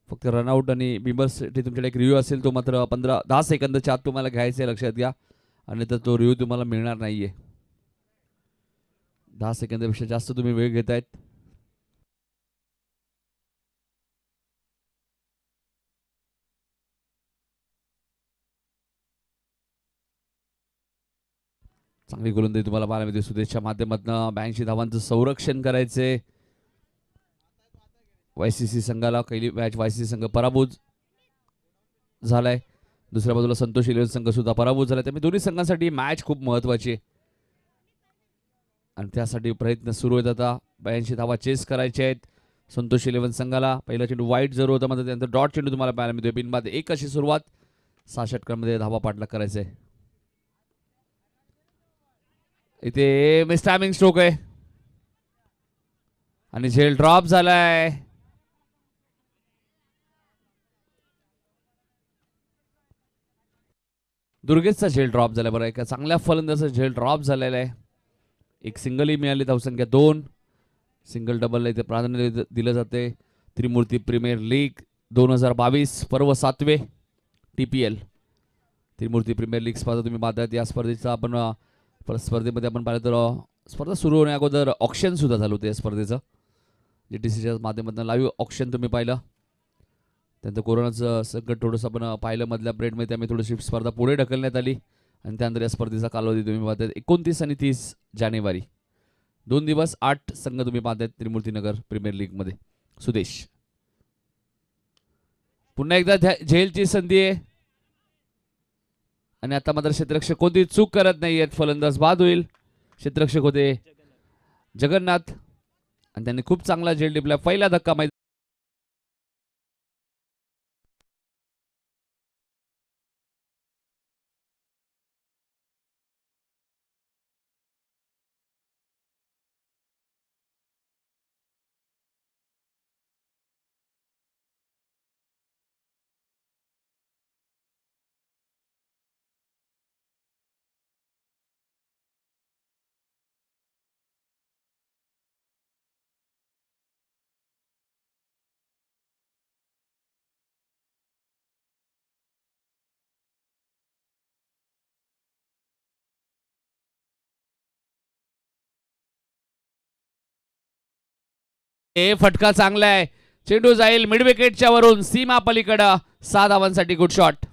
फक्त रनआउट आणि बिंबर्ससाठी तुमच्याकडे एक रिव्ह्यू असेल तो मात्र 10 सेकंदाच्या आत तुम्हाला घ्यायचा आहे, लक्षात घ्या. आणि तर तो रिव्ह्यू तुम्हाला मिळणार नाहीये. 10 सेकंदापेक्षा जास्त तुम्ही वेळ घेतायत. चांगली गोलंदाजी तुम्हाला पाहायला मिळते सुदेशच्या माध्यमातून. 82 धावांचं संरक्षण करायचे वायसीसी संघाला. पहिली मॅच वायसीसी संघ पराभूत झालाय. दुसऱ्या बाजूला संतोष इलेव्हन संघ सुद्धा पराभूत झालाय. त्यामुळे दोन्ही संघांसाठी मॅच खूप महत्वाची आहे आणि त्यासाठी प्रयत्न सुरू आहेत. आता 82 धावा चेस करायचे आहेत संतोष इलेव्हन संघाला. पहिला चेंडू वाईट जरूर होता, मात्र त्यानंतर डॉट चेंडू तुम्हाला पाहायला मिळतोय. बिनबाद एक अशी सुरुवात. 6 षटकांमध्ये धावा पाठलाग करायचे. इथे मिस टायमिंग स्ट्रोक आहे आणि झेल ड्रॉप झालाय. दुर्गेशचा झेल ड्रॉप झाला. बरं, एका चांगल्या फलंदाजाचा झेल ड्रॉप झालेला आहे. एक सिंगलही मिळाली, धावसंख्या 2. सिंगल डबलला इथे प्राधान्य दिलं जाते. त्रिमूर्ती प्रीमियर लीग 2022 पर्व 7वे TPL त्रिमूर्ती प्रीमियर लीग स्पर्धा तुम्ही पाहताय. या स्पर्धेचा आपण स्पर्धेमध्ये आपण पाहिलं तर स्पर्धा सुरू होण्या अगोदर ऑक्शन सुद्धा झालं होतं या स्पर्धेचं. GTCच्या माध्यमातून लाईव्ह ऑक्शन तुम्ही पाहिलं. त्यानंतर कोरोनाचं संकट थोडंसं आपण पाहिलं मधल्या पिरियडमध्ये, त्यामुळे थोडीशी स्पर्धा पुढे ढकलण्यात आली आणि त्यानंतर या स्पर्धेचा कालावधी तुम्ही पाहताय 29 आणि 30 जानेवारी 2 दिवस 8 संघ तुम्ही पाहताय त्रिमूर्तीनगर प्रीमियर लीगमध्ये. सुदेश पुन्हा एकदा झेलची संधी आहे आणि आता मात्र क्षेत्ररक्षक कोणती चूक करत नाहीयेत. फलंदाज बाद होईल. क्षेत्ररक्षक होते जगन्नाथ आणि त्यांनी खूप चांगला झेल टिपला. पहिला धक्का माहिती फटका चांगला आहे. चेंडू जाईल मिड विकेटच्या वरून सीमा पलीकडे. 6 धावांसाठी गुड शॉट.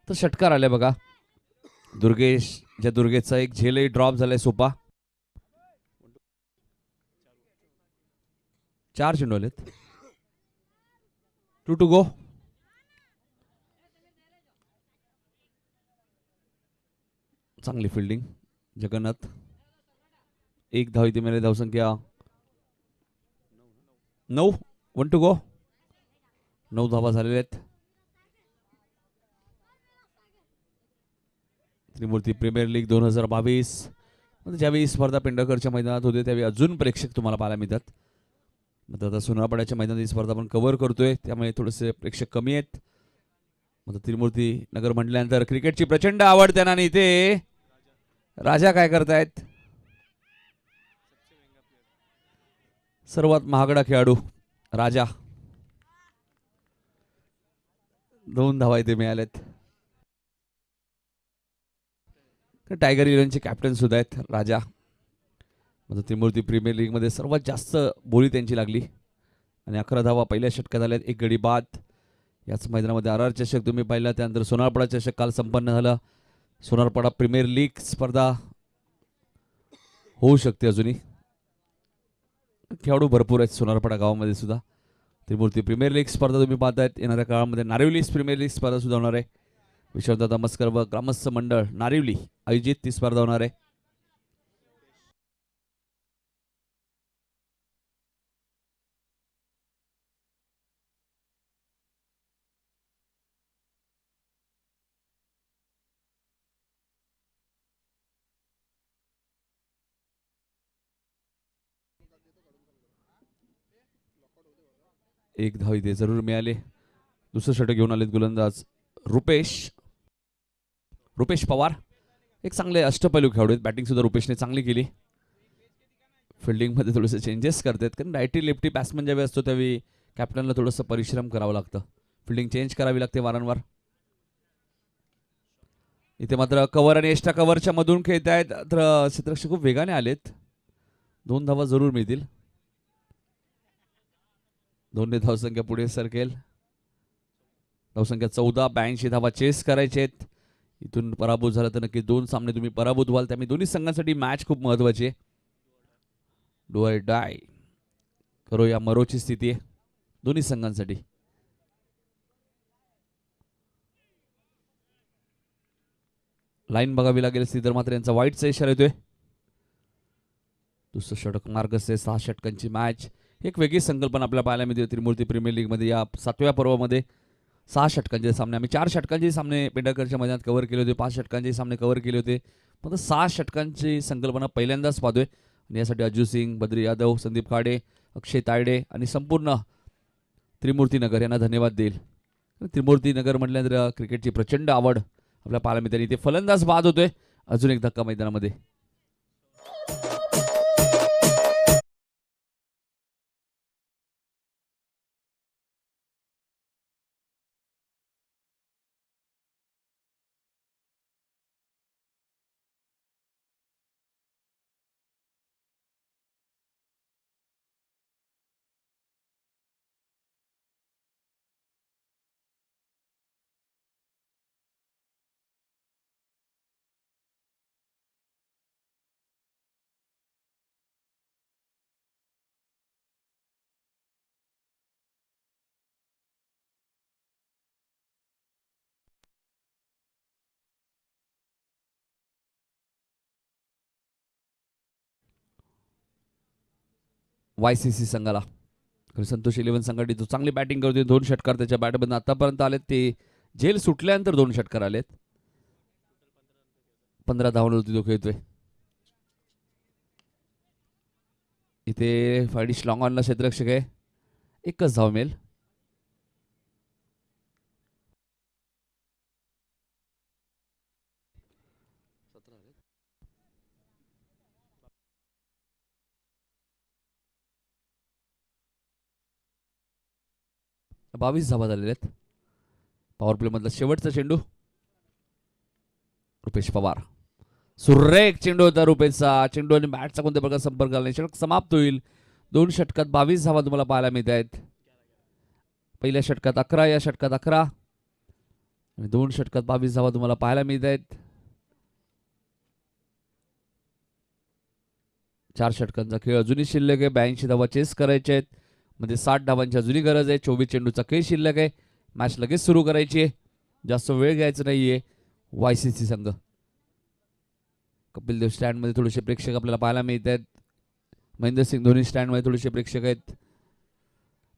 तर षटकार आले बघा. दुर्गेशचा एक झेलही ड्रॉप झालाय सोपा. 4 चेंडू आलेत. 2 to go. चांगली फिल्डिंग जगन्नाथ. 1 धाव इथे मिळाली. धावसंख्या 9. 1 to go. 9 धावा झालेल्या आहेत. त्रिमूर्ती प्रीमियर लीग 2022 ज्यावेळी स्पर्धा पेंढारकरच्या मैदानात होते त्यावेळी अजून प्रेक्षक तुम्हाला पाहायला मिळतात. मग आता सोनारपाड्याच्या मैदानात ही स्पर्धा आपण कव्हर करतोय त्यामुळे थोडेसे प्रेक्षक कमी आहेत. मग त्रिमूर्ती नगर म्हटल्यानंतर क्रिकेटची प्रचंड आवड त्यांना आणि इथे राजा काय करतायत. सर्वात महागडा खेळाडू राजा. 2 धावा इथे मिळाल्यात. टायगर इलेव्हनचे कॅप्टन सुद्धा आहेत राजा. म्हणजे त्रिमूर्ती प्रीमियर लीग मध्ये सर्वात जास्त बोली त्यांची लागली आणि 11 धावा पहिल्या षटकात आल्यात. 1 गडी बाद. याच मैदानामध्ये RR चषक तुम्ही पाहिला. त्यानंतर सोनारपाडा चषक काल संपन्न झाला. सोनारपाडा प्रीमियर लीग स्पर्धा होऊ शकते अजूनही. खेळाडू भरपूर आहेत सोनारपाडा गावामध्ये सुद्धा. त्रिमूर्ती प्रीमियर लीग स्पर्धा तुम्ही पाहतायत. येणाऱ्या काळामध्ये नारिवली प्रीमियर लीग स्पर्धा सुद्धा होणार आहे. विश्वनाथ मस्कर व ग्रामस्थ मंडळ नारिवली आयोजित ती स्पर्धा होणार आहे. एक धाव इथे जरूर मिळाले. दुसरं षटक घेऊन आलेत गोलंदाज रुपेश पवार. एक चांगले अष्टपैलू खेळाडू आहेत. बॅटिंग सुद्धा रुपेशने चांगली केली. फिल्डिंग मध्ये थोडेसे चेंजेस करतात कारण रायटी लेफ्टी बॅट्समन ज्यावेळी असतो त्यावेळी कॅप्टनला थोडंसं परिश्रम करावं लागतं. फिल्डिंग चेंज करावी लागते वारंवार. इथे मात्र कव्हर आणि एक्स्ट्रा कव्हरच्या मधून खेळत आहेत. तर क्षेत्ररक्षक खूप वेगाने आलेत. 2 धावा जरूर मिळतील. 2 धावसंख्या पुढे सरकेल. धावसंख्या 14. 82 धावा चेस करायचे आहेत. इथून पराभूत झाला तर नक्की 2 सामने तुम्ही पराभूत व्हाल. त्यामुळे दोन्ही संघांसाठी मॅच खूप महत्वाची आहे. डू ऑर डाय करो या मरोची स्थिती आहे दोन्ही संघांसाठी. लाईन बघावी लागेल असती तर मात्र यांचा वाईटचा इशारा येतोय. दुसरं षटक मार्ग असते. 6 षटकांची मॅच. एक वेगळी संकल्पना आपल्याला पाहायला मिळते त्रिमूर्ती प्रीमियर लीग मध्ये. या 7व्या पर्वामध्ये 6 षटकांचे सामने आम्ही 4 षटकांचे सामने पेंढारकरच्या मैदानात कव्हर केले होते. 5 षटकांचे सामने कव्हर केले होते. पण 6 षटकांची संकल्पना पहिल्यांदाच पाहतोय. आणि यासाठी अज्जू सिंग, बद्री यादव, संदीप खाडे, अक्षय तायडे आणि संपूर्ण त्रिमूर्ती नगर यांना धन्यवाद देईल. त्रिमूर्ती नगर म्हटल्यानंतर क्रिकेटची प्रचंड आवड आपल्या पाहायला मिळते. इथे फलंदाज बाद होतोय. अजून एक धक्का मैदानामध्ये. YCC संघाला संतोष 11 संघाटी जो चांगली बॅटिंग करतोय. 2 षटकार त्याच्या बॅटमधून आतापर्यंत आलेत. ते जेल सुटल्यानंतर 2 षटकार आलेत. 15 धावांवरती तो खेळतोय. इथे फायडिश लॉंग ऑनला क्षेत्ररक्षक आहे. 1च धाव मिळेल. बावीस धावा झालेल्या आहेत. पॉवर प्ले मधला शेवटचा चेंडू रुपेश पवार. सुरेख चेंडू होता रुपेशचा. चेंडू आणि बॅटचा कोणत्या प्रकार संपर्क झाला नाही. षटक समाप्त होईल. 2 षटकात 22 धावा तुम्हाला पाहायला मिळत आहेत. पहिल्या षटकात 11, या षटकात 11 आणि 2 षटकात 22 धावा तुम्हाला पाहायला मिळत आहेत. 4 षटकांचा खेळ अजूनही शिल्लक आहे. 82 धावा चेस करायचे आहेत. मध्ये 60 धावांची अजूनही गरज आहे. 24 चेंडूचा खेळ शिल्लक आहे. मॅच लगेच सुरू करायची आहे. जास्त वेळ घ्यायचा नाहीये. YCC संघ. कपिल देव स्टँड मध्ये थोडेसे प्रेक्षक आपल्याला पाहायला मिळत आहेत. महेंद्र सिंग धोनी स्टँड मध्ये थोडेसे प्रेक्षक आहेत.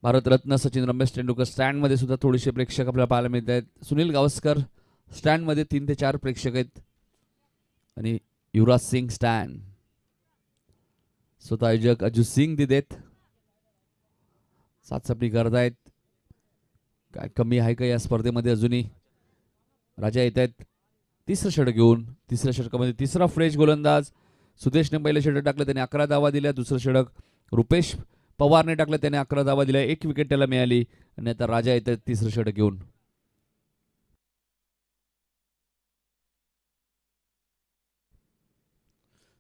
भारतरत्न सचिन रमेश तेंडुलकर स्टँड मध्ये सुद्धा थोडेसे प्रेक्षक आपल्याला पाहायला मिळत आहेत. सुनील गावस्कर स्टँड मध्ये 3 ते 4 प्रेक्षक आहेत आणि युवराज सिंग स्टँड स्वतः आयोजक अजू सिंग तिथेत सातसपणी करतायत. काय कमी आहे का या स्पर्धेमध्ये अजूनही. राजा येत आहेत तिसरं षटक घेऊन. तिसऱ्या षटकामध्ये तिसरा फ्रेश गोलंदाज. सुदेशने पहिलं षटक टाकलं, त्याने 11 धावा दिल्या. दुसरं षटक रुपेश पवारने टाकलं, त्याने 11 धावा दिल्या. 1 विकेट त्याला मिळाली आणि आता राजा येत आहेत तिसरं षटक घेऊन.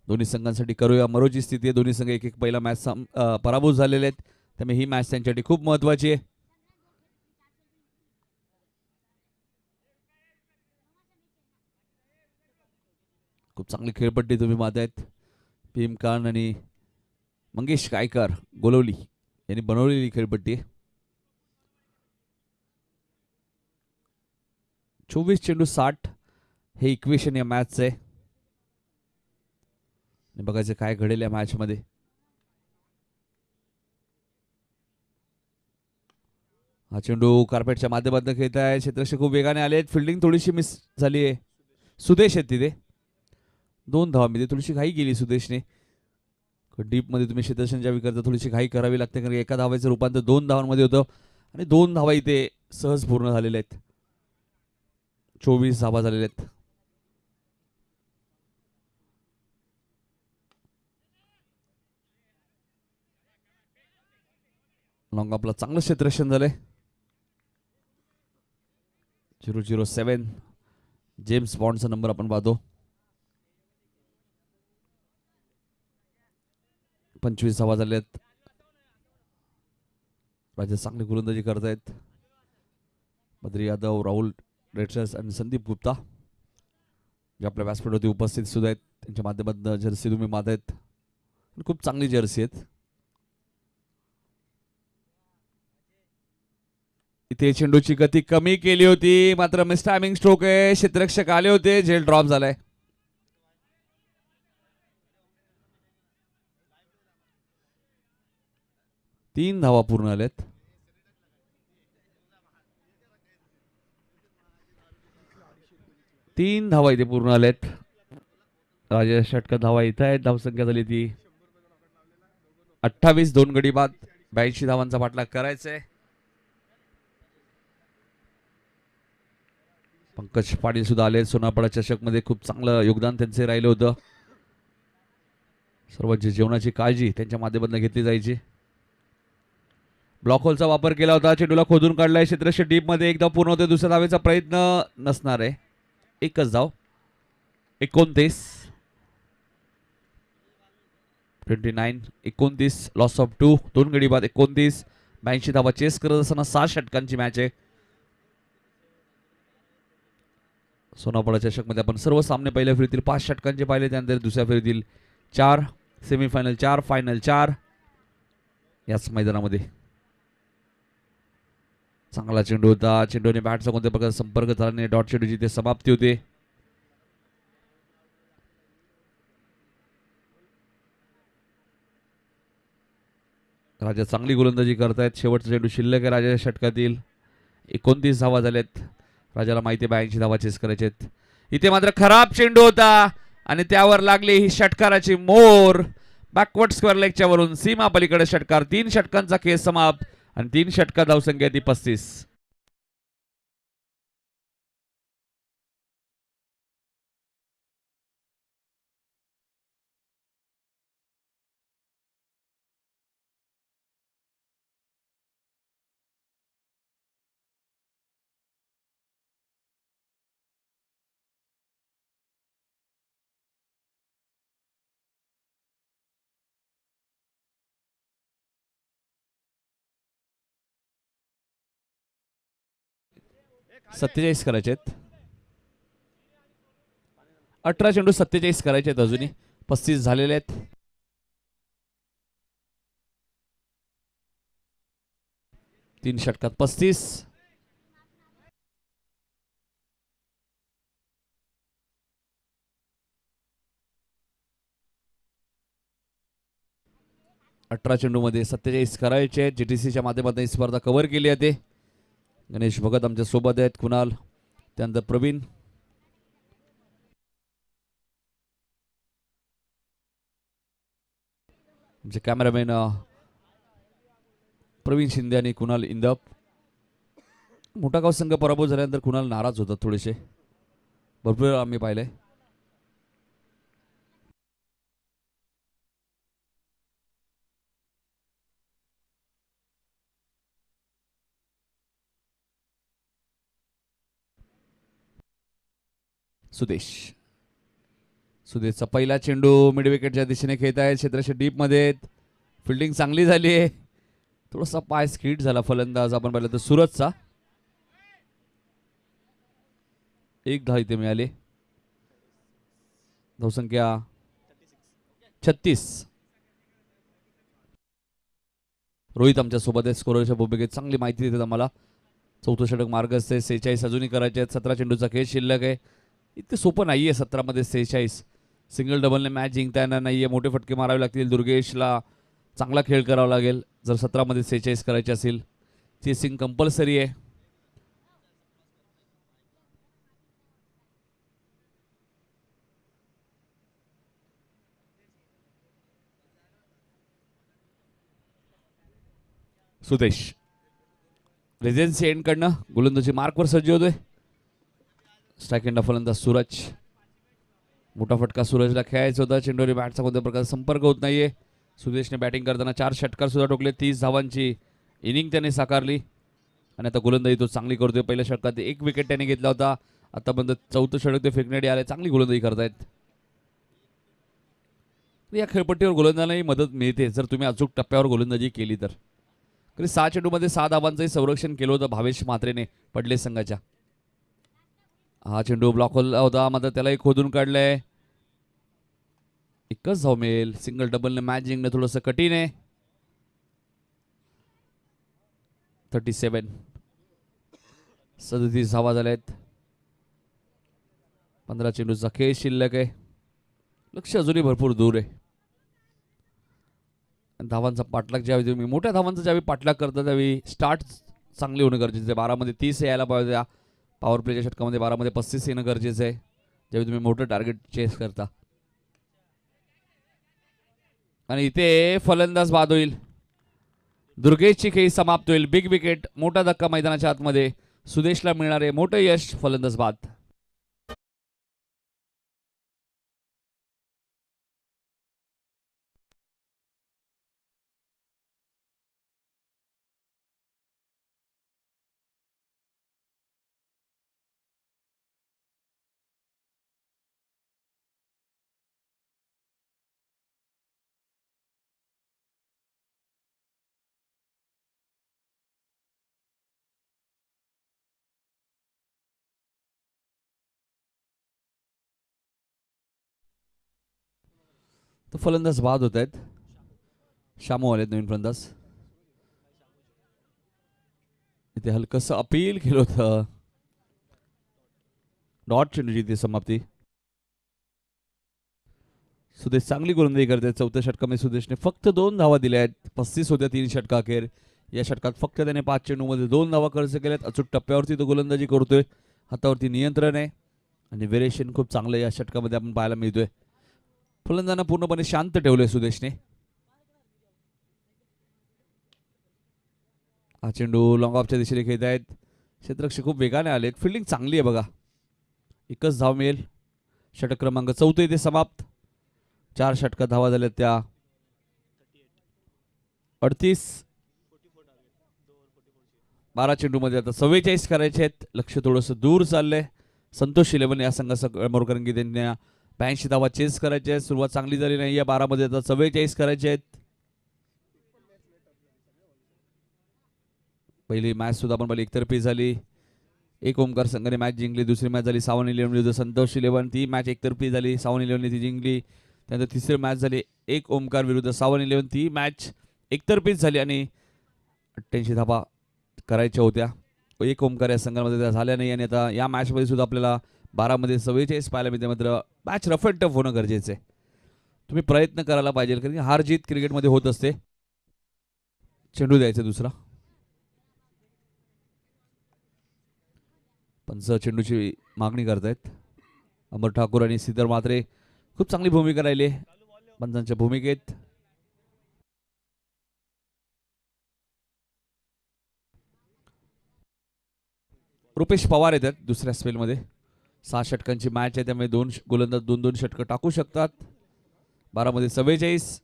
दोन्ही संघांसाठी करूया मरोची स्थिती आहे. दोन्ही संघ एक एक पहिला मॅच पराभूत झालेले आहेत, त्यामुळे ही मॅच त्यांच्यासाठी खूप महत्वाची आहे. खूप चांगली खेळपट्टी तुम्ही मारतायत. भीम खान आणि मंगेश गायकर गोलवली यांनी बनवलेली खेळपट्टी. 24 चेंडू 60 हे इक्वेशन या मॅचचं आहे. बघायचं काय घडेल या मॅच मध्ये. हा चेंडू कार्पेटच्या माध्यमातून खेळत आहे. क्षेत्ररक्षक खूप वेगाने आले. फिल्डिंग थोडीशी मिस झाली आहे. सुदेश आहेत तिथे 2 धावा मध्ये थोडीशी घाई केली सुदेशने. डीप मध्ये तुम्ही क्षेत्ररक्षण ज्यावेळी करता थोडीशी घाई करावी लागते, कारण एका धावाचं रूपांतर 2 धावांमध्ये होतं आणि 2 धावा इथे सहज पूर्ण झालेल्या आहेत. 24 धावा झालेल्या आहेत. लॉंग आपला चांगलं क्षेत्ररक्षण झालंय. 007 जेम्स बॉन्डचा नंबर आपण पाहतो. 25 धावा झाल्यात. राजा चांगली गोलंदाजी करतायत. बद्री यादव, राहुल रेटर्स आणि संदीप गुप्ता जे आपल्या व्यासपीठावरती उपस्थित सुद्धा आहेत, त्यांच्या माध्यमातून जर्सी तुम्ही मारतायत. खूप चांगली जर्सी आहेत. इथे चेंडूची गती कमी केली होती, मात्र मिस टायमिंग स्ट्रोक आहे. क्षेत्ररक्षक आले होते, झेल ड्रॉप झालाय. तीन धावा पूर्ण आल्यात. तीन धावा इथे पूर्ण आल्यात. राजा षटक धावा इथं आहेत. धावसंख्या झाली ती 28. 2 गडी बाद 82 धावांचा पाठलाग करायचा आहे. पंकज पाटील सुद्धा आले. सोनापडा चषक मध्ये खूप चांगलं योगदान त्यांचे राहिलं होतं. सर्व जेवणाची काळजी त्यांच्या माध्यमातून घेतली जायची. ब्लॉक होलचा वापर केला होता. चेंडूला खोदून काढलाय. क्षेत्ररक्षक डीप मध्ये एकदा पूर्ण होते. दुसऱ्या धावेचा प्रयत्न नसणार आहे. एकच धाव. 29 29 लॉस ऑफ 2. 2 गडी बाद 29. 82 धावा चेस करत असताना 6 षटकांची मॅच आहे. सोनापडा चषक मध्ये आपण सर्व सामने पहिल्या फेरीतील 5 षटकांचे पाहिले, त्यानंतर दुसऱ्या फेरीतील 4, सेमीफायनल 4, फायनल 4 याच मैदानामध्ये. चांगला चेंडू होता. चेंडूने बॅटचा कोणत्या प्रकारचा संपर्क झाला नाही. डॉट चेंडूची ते समाप्ती होते. राजा चांगली गोलंदाजी करतायत. शेवटचा चेंडू शिल्लक आहे राजाच्या षटकातील. 29 धावा झाल्यात. राजाला माहिती आहे 82 धावा चेस करायचे आहेत. इथे मात्र खराब चेंडू होता आणि त्यावर लागली ही षटकाराची मोर. बॅकवर्ड स्क्वेअर लेगच्या वरून सीमा पलीकडे षटकार. 3 षटकांचा खेळ समाप्त आणि 3 षटका धावसंख्या ती 35. सत्तेचाळीस करायचे आहेत. 18 चेंडू 47 करायचे आहेत. अजूनही 35 झालेले आहेत. तीन षटकात 35. अठरा चेंडू मध्ये 47 करायचे आहेत. जीटीसीच्या माध्यमातून ही स्पर्धा कव्हर केली जाते. गणेश भगत आमच्या सोबत आहेत. कुणाल, त्यानंतर प्रवीण. आमचे कॅमेरामॅन प्रवीण शिंदे आणि कुणाल इंदप. मोठा गाव संघ पराभव झाल्यानंतर कुणाल नाराज होतात थोडेसे, भरपूर आम्ही पाहिले. सुदेशचा पहिला चेंडू मिड विकेटच्या दिशेने खेळत आहे. क्षेत्राच्या डीप मध्ये फिल्डिंग चांगली झाली आहे. थोडासा पाय स्किट झाला फलंदाज आपण पाहिलं तर सूरजचा. एक धाव इथे मिळाली. धावसंख्या 36. रोहित आमच्या सोबत आहे स्कोरच्या भूमिकेत, चांगली माहिती देतात आम्हाला. चौथं षटक मार्ग असते. 46 अजूनही करायचे आहेत. 17 चेंडूचा खेळ शिल्लक आहे. इतकं सोपं नाहीये 17 मध्ये 46. सिंगल डबलने मॅच जिंकता येणार नाहीये. मोठे फटके मारावे लागतील. दुर्गेशला चांगला खेळ करावा लागेल जर 17 मध्ये 46 करायचे असेल. चेसिंग कंपल्सरी आहे. सुदेश रेजेन्सी एंड कडनं गोलंदाजी मार्कवर सज्ज होतोय. स्ट्राईक एंडला फलंदाज सूरज. मोठा फटका सूरजला खेळायचा होता. चेंडूवरील बॅटचा कोणत्या प्रकारचा संपर्क होत नाहीये. सुदेशने बॅटिंग करताना 4 षटकार सुद्धा ठोकले. 30 धावांची इनिंग त्याने साकारली आणि आता गोलंदाजी तो चांगली करतोय. पहिल्या षटकात 1 विकेट त्याने घेतला होता. आतापर्यंत चौथं षटक ते फेकण्यासाठी आले. चांगली गोलंदाजी करतायत. या खेळपट्टीवर गोलंदाजांनाही मदत मिळते जर तुम्ही अचूक टप्प्यावर गोलंदाजी केली तर. 6 चेंडूमध्ये 6 धावांचंही संरक्षण केलं होतं भावेश म्हात्रेने पडले संघाच्या. हा चेंडू ब्लॉक होता मात्र त्यालाही खोदून काढलंय. एकच धाव मिळेल. सिंगल डबलने मॅच जिंकणं थोडंसं कठीण आहे. 37. 37 धावा झाल्यात. 15 चेंडूचा खेळ शिल्लक आहे. लक्ष अजूनही भरपूर दूर आहे. धावांचा पाठलाग ज्यावेळी तुम्ही मोठ्या धावांचा ज्यावेळी पाठलाग करता त्यावेळी स्टार्ट चांगली होणं गरजेचं आहे. 12 मध्ये 30 यायला पाहिजे. पॉवर प्लेच्या षटकामध्ये 12 मध्ये 35 येणं गरजेचं आहे ज्यावेळी तुम्ही मोठं टार्गेट चेस करता. आणि इथे फलंदाज बाद होईल. दुर्गेशची खेळी समाप्त होईल. Big wicket. मोठा धक्का मैदानाच्या आतमध्ये. सुदेशला मिळणारे मोठं यश. फलंदाज बाद. तर फलंदाज बाद होत आहेत. शामू आलेत नवीन फलंदाज. इथे हलकस अपील केलं होतं. डॉट चेंडूची ती समाप्ती. सुदेश चांगली गोलंदाजी करते. चौथ्या षटकामध्ये सुदेशने फक्त 2 धावा दिल्या आहेत. 35 होत्या 3 षटकाखेर. या षटकात फक्त त्याने 5 चेंडूमध्ये 2 धावा खर्च केल्यात. अचूक टप्प्यावरती तो गोलंदाजी करतोय. हातावरती नियंत्रण आहे आणि व्हेरिएशन खूप चांगलं या षटकामध्ये आपण पाहायला मिळतोय. फलंदाजांना पूर्णपणे शांत ठेवलंय सुदेशने. हा चेंडू लॉंग ऑफच्या दिशेने खेळत आहेत. क्षेत्ररक्षक खूप वेगाने आलेत. फिल्डिंग चांगली आहे बघा. एकच धाव मिळेल. षटक क्रमांक 4 इथे समाप्त. 4 षटकात धावा झाल्या त्या 38. 12 चेंडूमध्ये आता 44 करायचे आहेत. लक्ष थोडंसं दूर चाललंय. संतोष 11 या संघाचा मोरकरंगी त्यांना 82 धावा चेस करायचे आहेत. सुरुवात चांगली झाली नाही. या 12 मध्ये आता 44 करायचे आहेत. पहिली मॅच सुद्धा आपण पाहिली एकतर्फी झाली. एक ओमकार संघाने मॅच जिंकली. दुसरी मॅच झाली सावन 11 विरुद्ध संतोष 11. ती मॅच एकतर्फी झाली. सावन 11 ती जिंकली. त्यानंतर तिसरी मॅच झाली एक ओमकार विरुद्ध सावन 11. ती मॅच एकतर्फीच झाली आणि 88 धावा करायच्या होत्या. एक ओमकार या संघामध्ये त्या झाल्या नाही आणि आता या मॅचमध्ये सुद्धा आपल्याला 12 मध्ये 44 पाहायला मिळते. मात्र मॅच रफ अँड टफ होणं गरजेचं आहे. तुम्ही प्रयत्न करायला पाहिजे कारण हार जीत क्रिकेटमध्ये होत असते. चेंडू द्यायचा दुसरा. पंच चेंडूची मागणी करतायत. अमर ठाकूर आणि सिद्धर म्हात्रे खूप चांगली भूमिका राहिली पंचांच्या भूमिकेत. रुपेश पवार येतात दुसऱ्या स्पेलमध्ये. 6 षटकांची मॅच आहे त्यामुळे दोन गोलंदाज 2-2 षटकं टाकू शकतात. 12 मध्ये 44.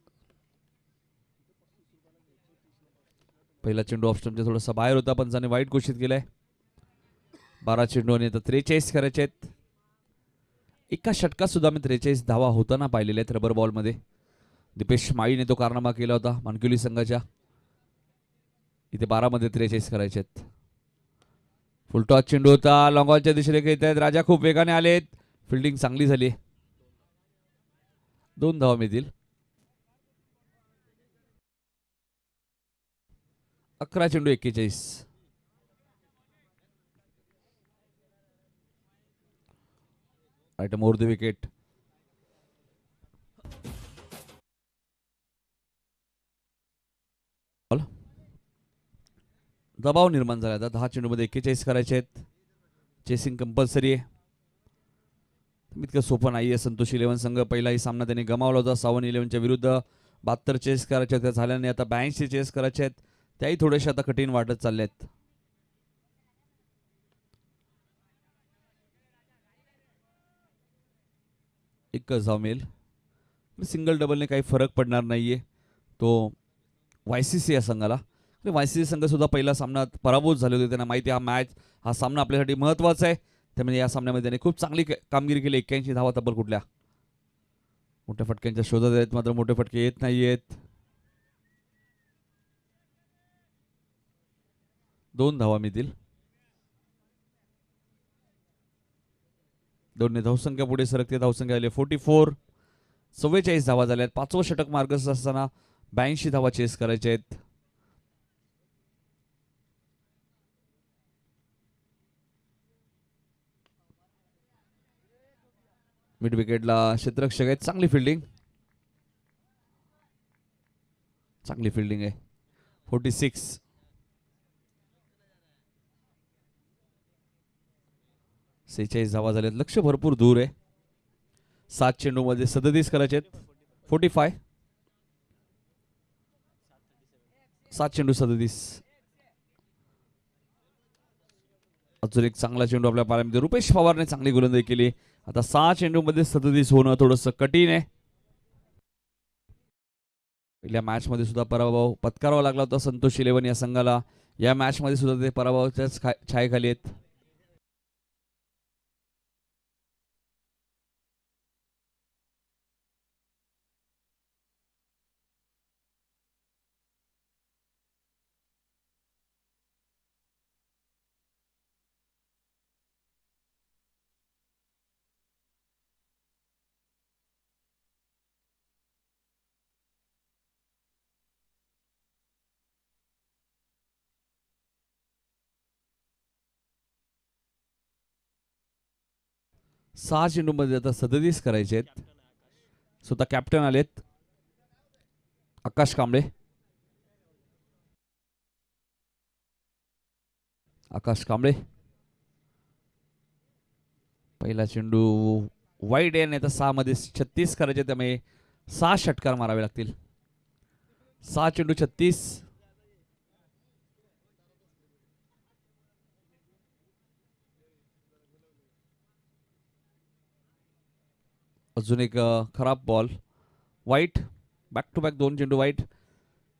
पहिला चेंडू ऑफ स्टंपच्या थोडासा बाहेर होता पंचाने वाईट घोषित केलाय. 12 चेंडू आणि आता 43 करायचे आहेत. एका षटकात सुद्धा मी 43 धावा होताना पाहिलेल्या आहेत रबर बॉलमध्ये. दीपेश माळीने तो कारनामा केला होता मानकुली संघाच्या. इथे 12 मध्ये 43 करायचे आहेत. फुलटॉस चेंडू होता. लॉंग ऑनच्या दिशेने खेळत आहेत. राजा खूप वेगाने आलेत. फिल्डिंग चांगली झाली. 2 धावा मिळतील. 11 चेंडू 41. Right more the wicket. दबाव निर्माण झाला. आता 10 चेंडू मध्ये 41 करायचे आहेत. चेसिंग कंपल्सरी आहे. इतकं सोपं नाहीये. संतोष 11 संघ पहिलाही सामना त्यांनी गमावला होता. सावन 11च्या विरुद्ध 72 चेस करायचे त्या झाल्याने आता 82 चेस करायचे आहेत. त्याही थोडेसे आता कठीण वाटत चालले आहेत. एकच धाव मिळेल. सिंगल डबलने काही फरक पडणार नाहीये तो YCC या संघाला. YCC संघ सुद्धा पहिला सामन्यात पराभूत झाले होते. त्यांना माहिती हा सामना आपल्यासाठी महत्त्वाचा आहे. त्यामुळे या सामन्यामध्ये त्यांनी खूप चांगली कामगिरी केली. 81 धावा तब्बल कुठल्या मोठ्या फटक्यांच्या शोधात आहेत मात्र मोठे फटके येत नाहीयेत. 2 धावा मिळतील. 2 धावसंख्या पुढे सरकते. धावसंख्या आली 44. 44 धावा झाल्यात. 5वं षटक मार्गस्थ असताना 82 धावा चेस करायचे आहेत. मिड विकेटला क्षेत्ररक्षक आहेत. चांगली फिल्डिंग आहे. 46. धावा झाल्यात. लक्ष भरपूर दूर आहे. 7 चेंडू मध्ये 37 करायचे आहेत. 45. 7 चेंडू 37. अजून एक चांगला चेंडू आपल्या पायामध्ये. रुपेश पवारने चांगली गोलंदाजी केली. आता 6 चेंडू मध्ये 37 होणं थोडंसं कठीण आहे. पहिल्या मॅच मध्ये सुद्धा पराभव पत्करावा लागला होता संतोष 11 या संघाला. या मॅच मध्ये सुद्धा ते पराभवाच्या छायेखाली आहेत. सहा चेंडू मध्ये आता 37 करायचे आहेत. स्वतः कॅप्टन आलेत आकाश कांबळे. पहिला चेंडू वाईड आहे आणि आता 6 मध्ये 36 करायचे. त्यामुळे 6 षटकार मारावे लागतील. 6 चेंडू 36. अजून एक खराब बॉल. वाईट. बॅक टू बॅक 2 चेंडू वाईट.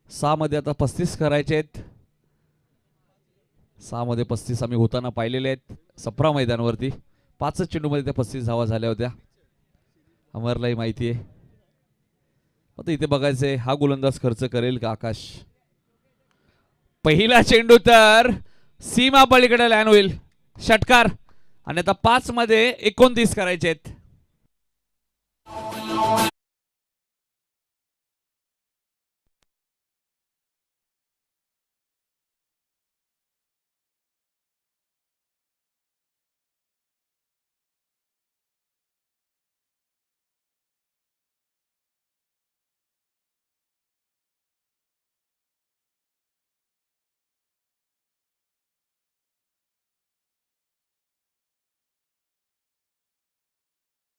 6 मध्ये आता 35 करायचे आहेत. 6 मध्ये 35 आम्ही होताना पाहिलेले आहेत सप्रा मैदानावरती. 5 चेंडू मध्ये त्या 35 धावा झाल्या होत्या. अमरलाही माहिती आहे. आता इथे बघायचंय हा गोलंदाज खर्च करेल का आकाश. पहिला चेंडू तर सीमा पलीकडे लँड होईल. षटकार. आणि आता 5 मध्ये 29 करायचे आहेत.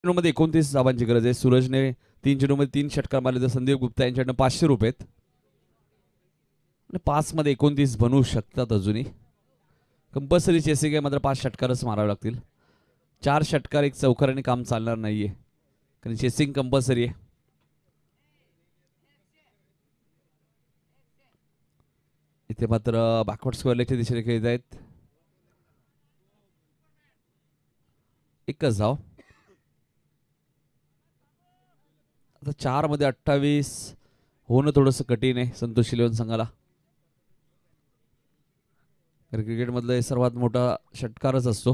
मध्ये 29 धावांची गरज आहे. सूरजने 3 चेंडूमध्ये 3 षटकार मारले तर संदीप गुप्ता यांच्याकडनं 500 रुपये. 5 मध्ये 29 बनवू शकतात अजूनही. कंपल्सरी चेसिंग आहे, मात्र 5 षटकारच मारावे लागतील. 4 षटकार एक चौकाराने काम चालणार नाहीये, कारण चेसिंग कंपल्सरी आहे. इथे मात्र बॅकवर्ड स्क्वेअर लेगच्या दिशेने खेळत आहेत. एकच धाव. आता 4 मध्ये 28 होणं थोडंसं कठीण आहे संतोष इलेव्हन संघाला, कारण क्रिकेटमधला हे सर्वात मोठा षटकारच असतो.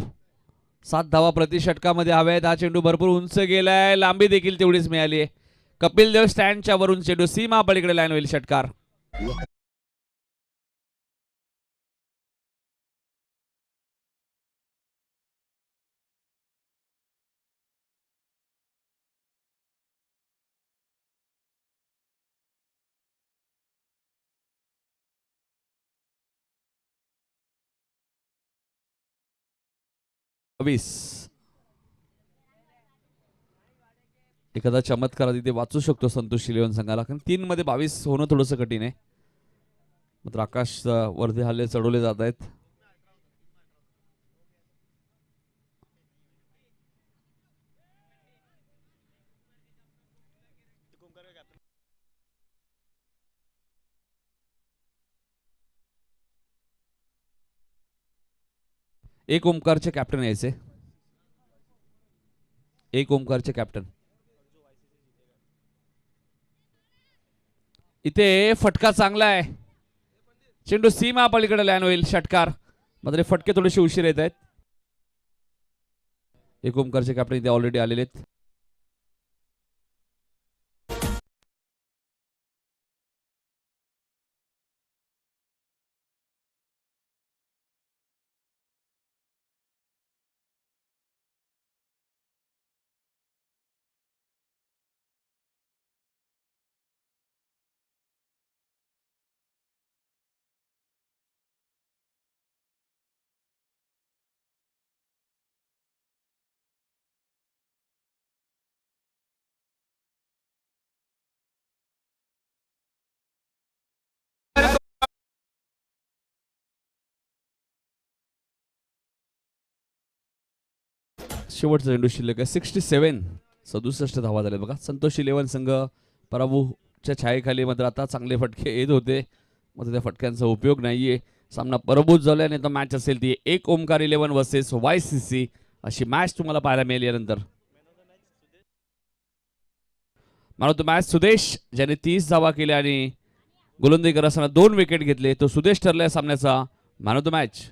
7 धावा प्रति षटकामध्ये हव्या आहेत. हा चेंडू भरपूर उंच गेलाय, लांबी देखील तेवढीच मिळाली आहे. कपिल देव स्टँडच्या वरून चेंडू सीमा पलीकडे लाईन होईल. षटकार. एखादा चमत्कार तिथे वाचू शकतो संतोष इलेव्हन संघाला, कारण 3 मध्ये 22 होणं थोडंसं कठीण आहे. मात्र आकाश वरती हल्ले चढवले जात आहेत. एक ओमकारचे कॅप्टन यायचे. एक ओमकारचे कॅप्टन. इथे फटका चांगला आहे. चेंडू सीमा पलीकडे लँड होईल. षटकार. मात्र फटके थोडेसे उशीर येत आहेत. एक ओमकारचे कॅप्टन इथे ऑलरेडी आलेले आहेत. शेवटचा चेंडू शिल्लक आहे. 67 धावा झाले बघा. संतोष इलेव्हन संघ पराभूच्या छायेखाली, मात्र आता चांगले फटके येत होते, मात्र त्या फटक्यांचा उपयोग नाहीये. सामना पराभूत झाल्याने तो मॅच असेल ती एक ओमकार इलेव्हन वर्सेस YCC अशी मॅच तुम्हाला पाहायला मिळेल. यानंतर man of the match Sudesh, ज्याने 30 धावा केल्या आणि गोलंदाजी करताना 2 विकेट घेतले, तो सुदेश ठरलाय सामन्याचा मॅन ऑफ द मॅच.